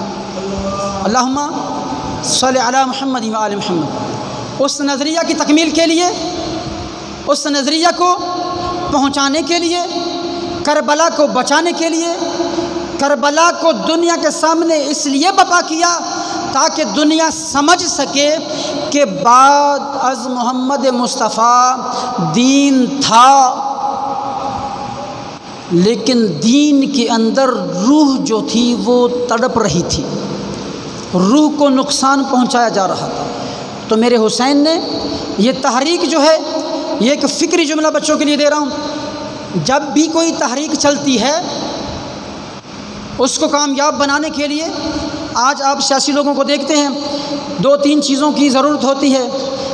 اللہم صلی علی محمد و آل محمد۔ اس نظریہ کی تکمیل کے لیے، اس نظریہ کو پہنچانے کے لیے، کربلا کو بچانے کے لیے، کربلا کو دنیا کے سامنے اس لیے برپا کیا تاکہ دنیا سمجھ سکے کہ بعد از محمد مصطفیٰ دین تھا، لیکن دین کے اندر روح جو تھی وہ تڑپ رہی تھی، روح کو نقصان پہنچایا جا رہا تھا۔ تو میرے حسین نے یہ تحریک جو ہے، یہ ایک فکری جملہ بچوں کے لیے دے رہا ہوں، جب بھی کوئی تحریک چلتی ہے اس کو کامیاب بنانے کے لیے، آج آپ سیاسی لوگوں کو دیکھتے ہیں، 2-3 چیزوں کی ضرورت ہوتی ہے۔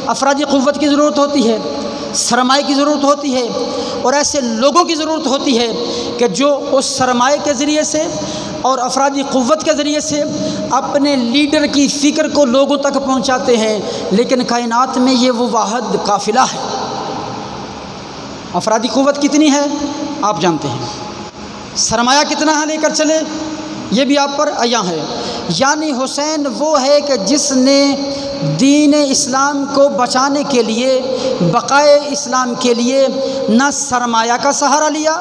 افرادی قوت کی ضرورت ہوتی ہے، سرمایہ کی ضرورت ہوتی ہے، اور ایسے لوگوں کی ضرورت ہوتی ہے کہ جو اس سرمایہ کے ذریعے سے اور افرادی قوت کے ذریعے سے اپنے لیڈر کی فکر کو لوگوں تک پہنچاتے ہیں۔ لیکن کائنات میں یہ وہ واحد قافلہ ہے۔ افرادی قوت کتنی ہے آپ جانتے ہیں، سرمایہ کتنا ہے لے کر چلے یہ بھی آپ پر عیاں ہے۔ یعنی حسین وہ ہے کہ جس نے دین اسلام کو بچانے کے لیے، بقائے اسلام کے لیے نہ سرمایہ کا سہارا لیا،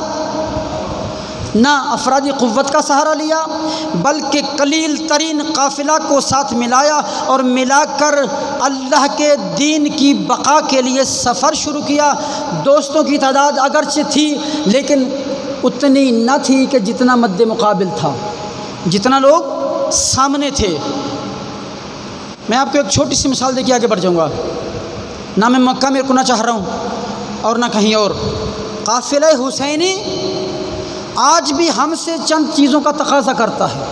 نہ افرادی قوت کا سہارا لیا، بلکہ قلیل ترین قافلہ کو ساتھ ملایا اور ملا کر اللہ کے دین کی بقا کے لیے سفر شروع کیا۔ دوستوں کی تعداد اگرچہ تھی لیکن اتنی نہ تھی کہ جتنا مد مقابل تھا، جتنا لوگ سامنے تھے۔ میں آپ کو ایک چھوٹی سی مثال دے کے آگے بڑھ جاؤں گا۔ نہ میں مکہ میں رکنا چاہ رہا ہوں اور نہ کہیں اور۔ قافلہ حسینی آج بھی ہم سے چند چیزوں کا تقاضا کرتا ہے،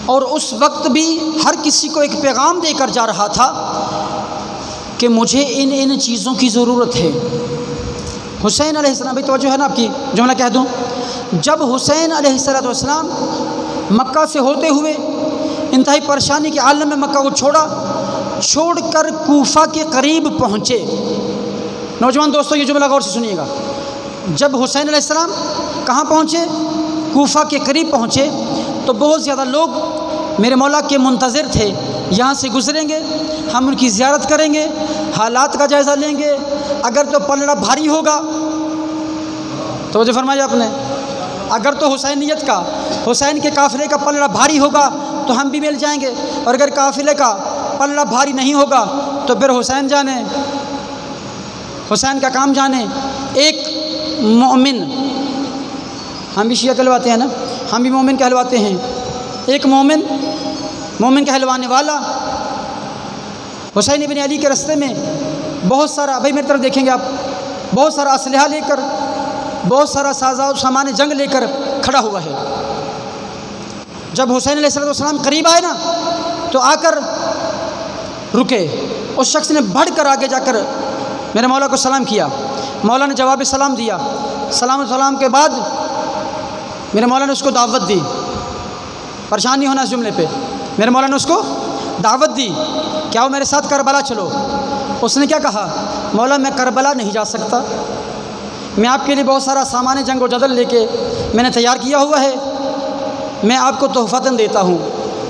اور اس وقت بھی ہر کسی کو ایک پیغام دے کر جا رہا تھا کہ مجھے ان چیزوں کی ضرورت ہے۔ حسین علیہ السلام، بھائی توجہ ہے نا آپ کی، جملہ کہہ دوں۔ جب حسین علیہ السلام مکہ سے ہوتے ہوئے انتہائی پریشانی کے عالم میں مکہ کو چھوڑ کر کوفہ کے قریب پہنچے۔ نوجوان دوستو یہ جملہ غور سے سنیے گا۔ جب حسین علیہ السلام کہاں پہنچے؟ کوفہ کے قریب پہنچے، تو بہت زیادہ لوگ میرے مولا کے منتظر تھے، یہاں سے گزریں گے، ہم ان کی زیارت کریں گے، حالات کا جائزہ لیں گے، اگر تو پلڑا بھاری ہوگا، توجہ فرمایا آپ نے، اگر تو حسینیت کا، حسین کے قافلے کا پلڑا بھاری ہوگا تو ہم بھی مل جائیں گے، اور اگر قافلے کا پلڑا بھاری نہیں ہوگا تو پھر حسین جانے، حسین کا کام جانے۔ ایک مومن، ہم بھی شیعہ کہلواتے ہیں نا، ہم بھی مومن کہلواتے ہیں، ایک مومن کہلوانے والا حسین ابن علی کے رستے میں بہت سارا، بھائی میری طرف دیکھیں گے آپ، بہت سارا اسلحہ لے کر، بہت سارا سازا و سامان جنگ لے کر کھڑا ہوا ہے۔ جب حسین علیہ السلام قریب آئے نا تو آ کر رکے، اس شخص نے بڑھ کر آگے جا کر میرے مولا کو سلام کیا، مولا نے جواب سلام دیا، سلام کے بعد میرے مولا نے اس کو دعوت دی، پریشان نہیں ہونا اس جملے پہ، میرے مولا نے اس کو دعوت دی، کیا وہ میرے ساتھ کربلا چلو؟ اس نے کیا کہا؟ مولا میں کربلا نہیں جا سکتا، میں آپ کے لیے بہت سارا سامان جنگ و جدل لے کے میں نے تیار کیا ہوا ہے، میں آپ کو تحفتاً دیتا ہوں۔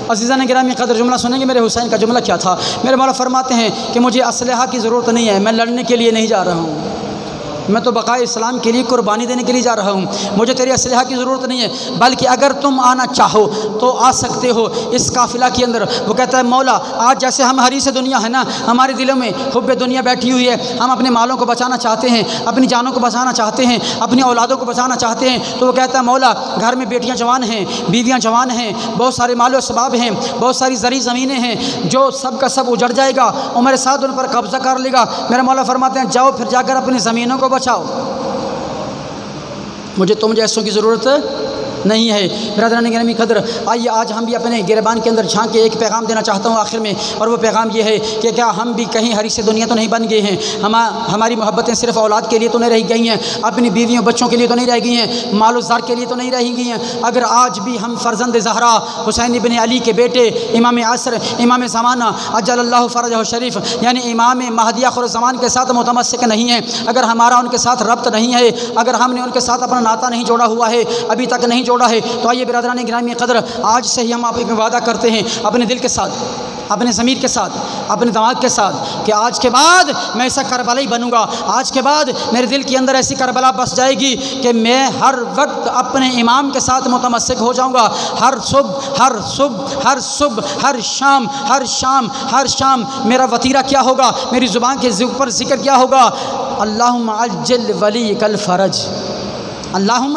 عزیزان گرامی قدر، جملہ سنیں گے میرے حسین کا جملہ کیا تھا۔ میرے مولا فرماتے ہیں کہ مجھے اسلحہ کی ضرورت نہیں ہے، میں لڑنے کے لیے نہیں جا رہا ہوں، میں تو بقائے اسلام کے لیے قربانی دینے کے لیے جا رہا ہوں، مجھے تیری اسلحہ کی ضرورت نہیں ہے، بلکہ اگر تم آنا چاہو تو آ سکتے ہو اس قافلہ کے اندر۔ وہ کہتا ہے مولا آج جیسے ہم حریص دنیا ہے نا، ہمارے دلوں میں حب دنیا بیٹھی ہوئی ہے، ہم اپنے مالوں کو بچانا چاہتے ہیں، اپنی جانوں کو بچانا چاہتے ہیں، اپنی اولادوں کو بچانا چاہتے ہیں، تو وہ کہتا ہے مولا گھر میں بیٹیاں جوان ہیں، بیویاں جوان ہیں، بہت سارے مال و اسباب ہیں، بہت ساری زرعی زمینیں ہیں، جو سب کا سب اجڑ جائے گا اور میرے ساتھ ان پر قبضہ کر لے گا۔ میرے مولا فرماتے ہیں جاؤ پھر جا کر اپنی زمینوں کو بچاؤ، مجھے تم جیسوں کی ضرورت نہیں ہے۔ برادران گرامی قدر، آئیے آج ہم بھی اپنے گریبان کے اندر جھانک کے ایک پیغام دینا چاہتا ہوں آخر میں، اور وہ پیغام یہ ہے کہ کیا ہم بھی کہیں حریص دنیا تو نہیں بن گئے ہیں؟ ہماری محبتیں صرف اولاد کے لیے تو نہیں رہ گئی ہیں، اپنی بیویوں بچوں کے لیے تو نہیں رہ گئی ہیں، مال و زر کے لیے تو نہیں رہ گئی ہیں؟ اگر آج بھی ہم فرزند زہرا حسین ابن علی کے بیٹے امام عصر، امام زمانہ عجل اللہ فرجہ شریف یعنی امام مہدی آخر الزمان کے ساتھ متمسک نہیں ہیں، اگر ہمارا ان کے ساتھ ربط نہیں ہے، اگر ہم نے ان کے ساتھ اپنا ناطہ نہیں جوڑا ہوا ہے، ابھی تک نہیں جوڑا ہے، تو آئیے برادران گرامی قدر آج سے ہی ہم آپ ایک وعدہ کرتے ہیں اپنے دل کے ساتھ، اپنے ضمیر کے ساتھ، اپنے دماغ کے ساتھ، کہ آج کے بعد میں ایسا کربلائی بنوں گا، آج کے بعد میرے دل کے اندر ایسی کربلا بس جائے گی کہ میں ہر وقت اپنے امام کے ساتھ متمسک ہو جاؤں گا۔ ہر صبح ہر شام میرا وطیرہ کیا ہوگا، میری زبان کے اوپر ذکر کیا ہوگا، اللہم عجل ولیک الفرج، اللہم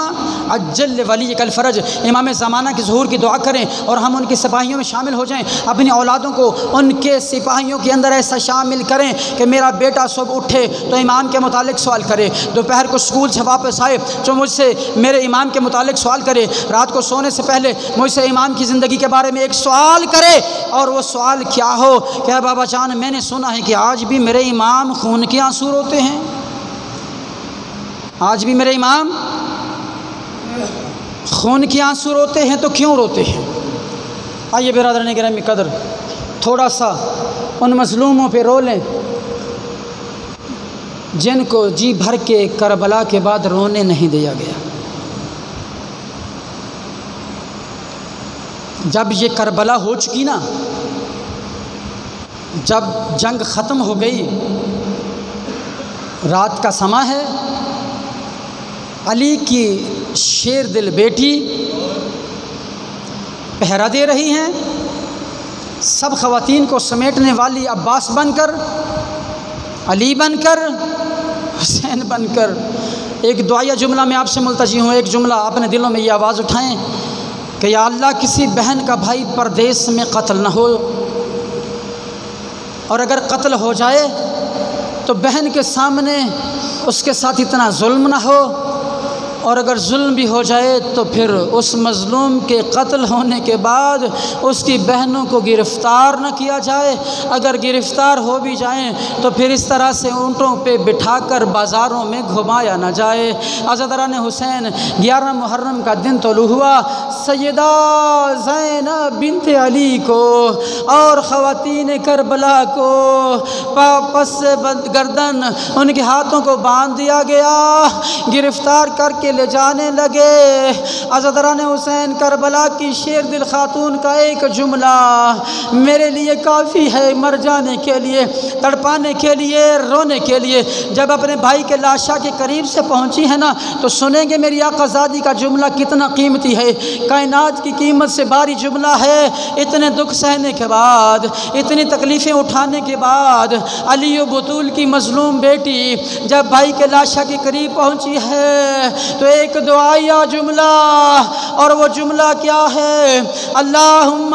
عجل ولیک الفرج۔ امام زمانہ کی ظہور کی دعا کریں اور ہم ان کے سپاہیوں میں شامل ہو جائیں، اپنی اولادوں کو ان کے سپاہیوں کے اندر ایسا شامل کریں کہ میرا بیٹا صبح اٹھے تو امام کے متعلق سوال کرے، دوپہر کو اسکول سے واپس آئے تو مجھ سے میرے امام کے متعلق سوال کرے، رات کو سونے سے پہلے مجھ سے امام کی زندگی کے بارے میں ایک سوال کرے، اور وہ سوال کیا ہو کہ بابا جان میں نے سنا ہے کہ آج بھی میرے امام خون کے آنسو روتے ہیں، آج بھی میرے امام خون کے آنسو روتے ہیں، تو کیوں روتے ہیں؟ آئیے برادران گرامی قدر تھوڑا سا ان مظلوموں پہ رو لیں جن کو جی بھر کے کربلا کے بعد رونے نہیں دیا گیا۔ جب یہ کربلا ہو چکی نا، جب جنگ ختم ہو گئی، رات کا سماں ہے، علی کی شیر دل بیٹی پہرا دے رہی ہیں، سب خواتین کو سمیٹنے والی عباس بن کر، علی بن کر، حسین بن کر۔ ایک دعائیہ جملہ میں آپ سے ملتجی ہوں، ایک جملہ اپنے دلوں میں یہ آواز اٹھائیں کہ یا اللہ کسی بہن کا بھائی پردیس میں قتل نہ ہو، اور اگر قتل ہو جائے تو بہن کے سامنے اس کے ساتھ اتنا ظلم نہ ہو، اور اگر ظلم بھی ہو جائے تو پھر اس مظلوم کے قتل ہونے کے بعد اس کی بہنوں کو گرفتار نہ کیا جائے، اگر گرفتار ہو بھی جائیں تو پھر اس طرح سے اونٹوں پہ بٹھا کر بازاروں میں گھمایا نہ جائے۔ عزاداران حسین 11 محرم کا دن طلوع ہوا، سیدہ زینب بنت علی کو اور خواتین کربلا کو پس گردن ان کے ہاتھوں کو باندھ دیا گیا، گرفتار کر کے لے جانے لگے۔ عزاداران حسین کربلا کی شیر دل خاتون کا ایک جملہ میرے لیے کافی ہے، مر جانے کے لیے، تڑپانے کے لیے، رونے کے لیے۔ جب اپنے بھائی کے لاشا کے قریب سے پہنچی ہے نا تو سنیں گے میری آقا زادی کا جملہ کتنا قیمتی ہے، کائنات کی قیمت سے باری جملہ ہے۔ اتنے دکھ سہنے کے بعد، اتنی تکلیفیں اٹھانے کے بعد، علی و بطول کی مظلوم بیٹی جب بھائی کے لاشا کے قریب پہنچی ہے تو ایک دعائیہ جملہ، اور وہ جملہ کیا ہے؟ اللہم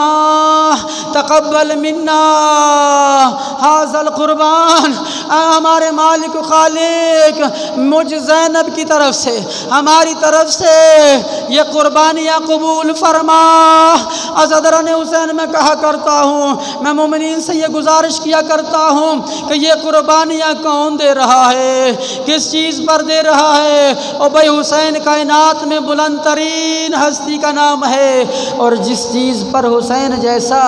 تقبل منا ھذا القربان، ہمارے مالک و خالق مجھ زینب کی طرف سے، ہماری طرف سے یہ قربانیاں قبول فرما۔ عزاداران حسین میں کہا کرتا ہوں، میں مومنین سے یہ گزارش کیا کرتا ہوں کہ یہ قربانیاں کون دے رہا ہے، کس چیز پر دے رہا ہے؟ اور بھائی حسین کائنات میں بلند ترین ہستی کا نام ہے، اور جس چیز پر حسین جیسا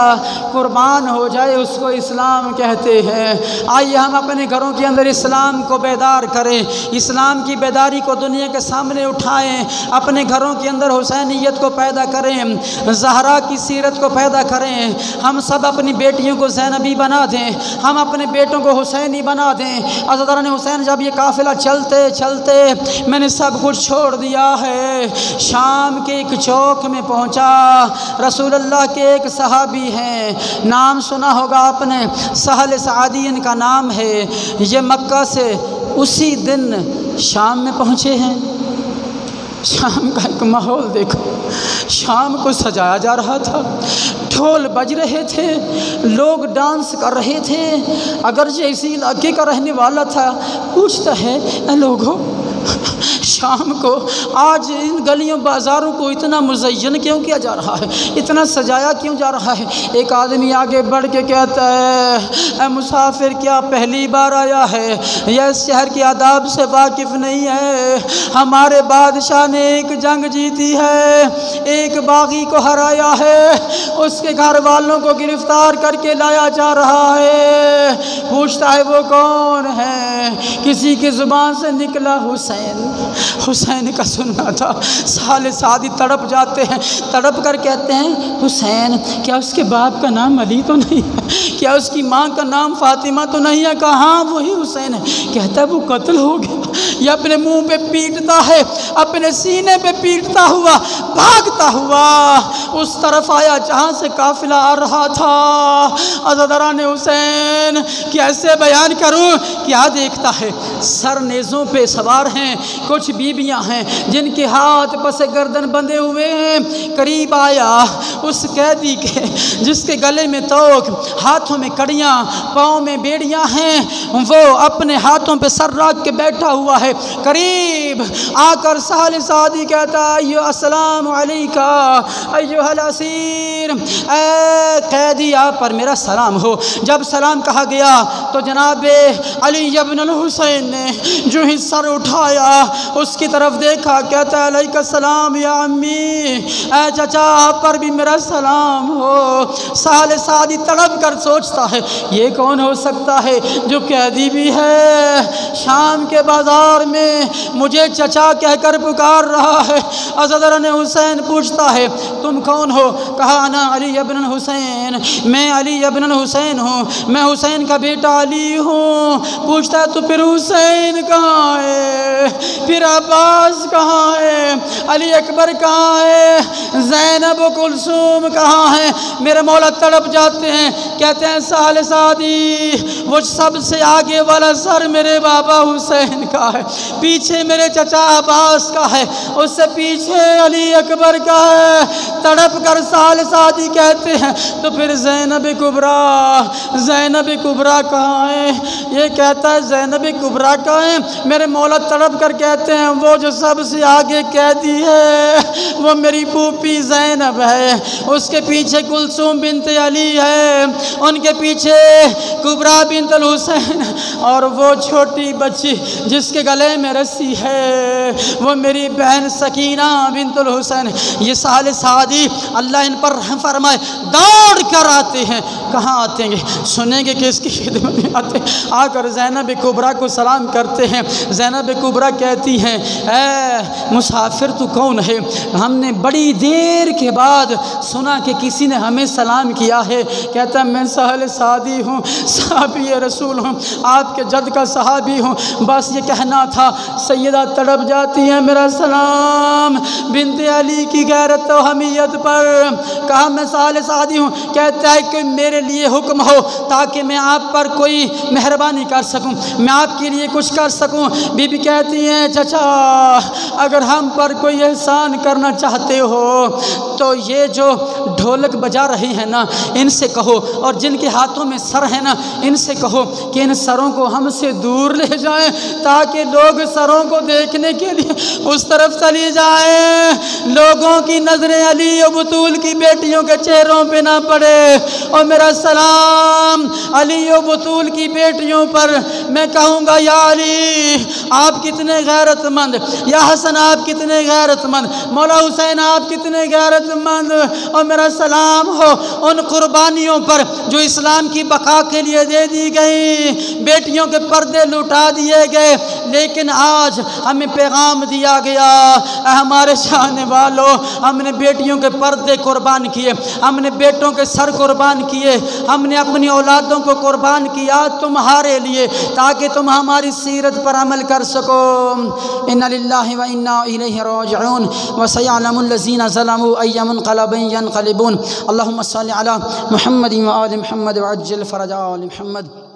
قربان ہو جائے اس کو اسلام کہتے ہیں۔ آئیے ہم اپنے گھروں کے اندر اسلام کو بیدار کریں، اسلام کی بیداری کو دنیا کے سامنے اٹھائیں، اپنے گھروں کے اندر حسینیت کو پیدا کریں، زہرا کی سیرت کو پیدا کریں، ہم سب اپنی بیٹیوں کو زینبی بنا دیں، ہم اپنے بیٹوں کو حسینی بنا دیں۔ عزاداران حسین جب یہ قافلہ چلتے چلتے میں نے سب کچھ چھوڑ دیا ہے، شام کے ایک چوک میں پہنچا۔ رسول اللہ کے ایک صحابی ہیں، نام سنا ہوگا آپ نے، سہل سعدی ان کا نام ہے، یہ مکہ سے اسی دن شام میں پہنچے ہیں۔ شام کا ایک ماحول دیکھو، شام کو سجایا جا رہا تھا، ڈھول بج رہے تھے، لوگ ڈانس کر رہے تھے۔ اگرچہ اسی علاقے کا رہنے والا تھا، پوچھتا ہے اے لوگو، شام کو آج ان گلیوں بازاروں کو اتنا مزین کیوں کیا جا رہا ہے، اتنا سجایا کیوں جا رہا ہے؟ ایک آدمی آگے بڑھ کے کہتا ہے اے مسافر، کیا پہلی بار آیا ہے یا اس شہر کی آداب سے واقف نہیں ہے؟ ہمارے بادشاہ نے ایک جنگ جیتی ہے، ایک باغی کو ہرایا ہے، اس کے گھر والوں کو گرفتار کر کے لایا جا رہا ہے۔ پوچھتا ہے وہ کون ہے؟ کسی کی زبان سے نکلا حسین۔ حسین کا سننا تھا۔ سہل سعدی تڑپ جاتے ہیں، تڑپ کر کہتے ہیں حسین، کیا اس کے باپ کا نام علی تو نہیں ہے؟ کیا اس کی ماں کا نام فاطمہ تو نہیں ہے؟ کہا ہاں وہی حسین ہے۔ کہتا ہے وہ قتل ہو گیا۔ یہ اپنے منہ پہ پیٹتا ہے، اپنے سینے پہ پیٹتا ہوا بھاگتا ہوا اس طرف آیا جہاں سے قافلہ آ رہا تھا۔ عزاداران حسین کیسے بیان کروں؟ کیا دیکھتا ہے؟ سر نیزوں پہ سوار ہیں، کچھ بیویاں ہیں جن کے ہاتھ پس گردن بندھے ہوئے ہیں۔ قریب آیا اس قیدی کے جس کے گلے میں توق، ہاتھوں میں کڑیاں، پاؤں میں بیڑیاں ہیں، وہ اپنے ہاتھوں پہ سر رکھ کے بیٹھا ہوا ہے۔ قریب آ کر سہل سعدی کہتا ہے السلام علیکہ ایھا الاسیر، اے قیدی آپ پر میرا سلام ہو۔ جب سلام کہا گیا تو جناب علی ابن الحسین نے جو ہی سر اٹھایا اس کی طرف دیکھا، کہتا ہے علیکہ السلام یا امی، اے چچا آپ پر بھی میرا سلام ہو۔ سہل سعدی تڑپ کر سوچتا ہے یہ کون ہو سکتا ہے جو قیدی بھی ہے، شام کے بازار میں مجھے چچا کہہ کر پکار رہا ہے۔ عزاداران حسین پوچھتا ہے تم کون ہو؟ کہا انا علی ابن الحسین، میں علی ابن الحسین ہوں، میں حسین کا بیٹا علی ہوں۔ پوچھتا ہے تو پھر حسین کہاں ہے؟ پھر عباس کہاں ہے؟ علی اکبر کہاں ہے؟ زینب و کلثوم کہاں ہیں؟ میرے مولا تڑپ جاتے ہیں، کہتے ہیں سہل سعدی وہ سب سے آگے والا سر میرے بابا حسین کا ہے، پیچھے میرے چچا عباس کا ہے، اس سے پیچھے علی اکبر کا ہے۔ تڑپ کر سہل سعدی کہتے ہیں تو پھر زینب کبریٰ، زینب کبریٰ کہاں ہے؟ یہ کہتا ہے زینب کبریٰ کہاں ہے؟ میرے مولا تڑپ کر کہتے ہیں وہ جو سب سے آگے قیدی ہے وہ میری پھوپھی زینب ہے، اس کے پیچھے کلثوم بنت علی ہے، ان کے پیچھے کبریٰ بنت الحسین، اور وہ چھوٹی بچی جس کے گلے میں رسی ہے وہ میری بہن سکینہ بنت الحسین۔ یہ سہل سعدی اللہ ان پر رحم فرمائے دوڑ کر آتے ہیں۔ کہاں آتے ہیں؟ سنیں گے کہ اس کی خدمت میں آتے ہیں۔ آ کر زینب کبریٰ کو سلام کرتے ہیں۔ زینب کبریٰ کہتی ہیں اے مسافر تو کون ہے؟ ہم نے بڑی دیر کے بعد سنا کہ کسی نے ہمیں سلام کیا ہے۔ کہتا ہے میں سہل سعدی ہوں، صحابی رسول ہوں، آپ کے جد کا صحابی ہوں، بس یہ کہنا تھا۔ سیدہ تڑپ جاتی ہیں میرا سلام بنت علی کی غیرت و حمیت پر۔ کہا میں سہل سعدی ہوں۔ کہتا ہے کہ میرے لیے حکم ہو تاکہ میں آپ پر کوئی مہربانی کر سکوں، میں آپ کے لیے کچھ کر سکوں۔ بی بی کہتی ہیں چچا اگر ہم پر کوئی احسان کرنا چاہتے ہو تو یہ جو ڈھولک بجا رہے ہیں نا ان سے کہو، اور جن کے ہاتھوں میں سر ہے نا ان سے کہو کہ ان سروں کو ہم سے دور لے جائیں تاکہ لوگ سروں کو دیکھنے کے لیے اس طرف چلی جائیں، لوگوں کی نظریں علی و بطول کی بیٹیوں کے چہروں پہ نہ پڑے۔ اور میرا سلام علی و بطول کی بیٹیوں پر میں کہوں گا یا علی آپ کتنے غیرت مند، یا حسن آپ کتنے غیرت مند، مولا حسین آپ کتنے غیرت مند۔ اور میرا سلام ہو ان قربانیوں پر جو اسلام کی بقا کے لیے دے دی گئی، بیٹیوں کے پردے لٹا دیے گئے، لیکن آج ہمیں پیغام دیا گیا، اے ہمارے چاہنے والوں، ہم نے بیٹیوں کے پردے قربان کیے، ہم نے بیٹوں کے سر قربان کیے، ہم نے اپنی اولادوں کو قربان کیا تمہارے لیے، تاکہ تم ہماری سیرت پر عمل کر سکو۔ انا للہ و انا الیہ راجعون وسیعلم الذین ظلموا ای منقلب ینقلبون۔ اللہم صل علی محمد و آل محمد وعجل فرج آل محمد۔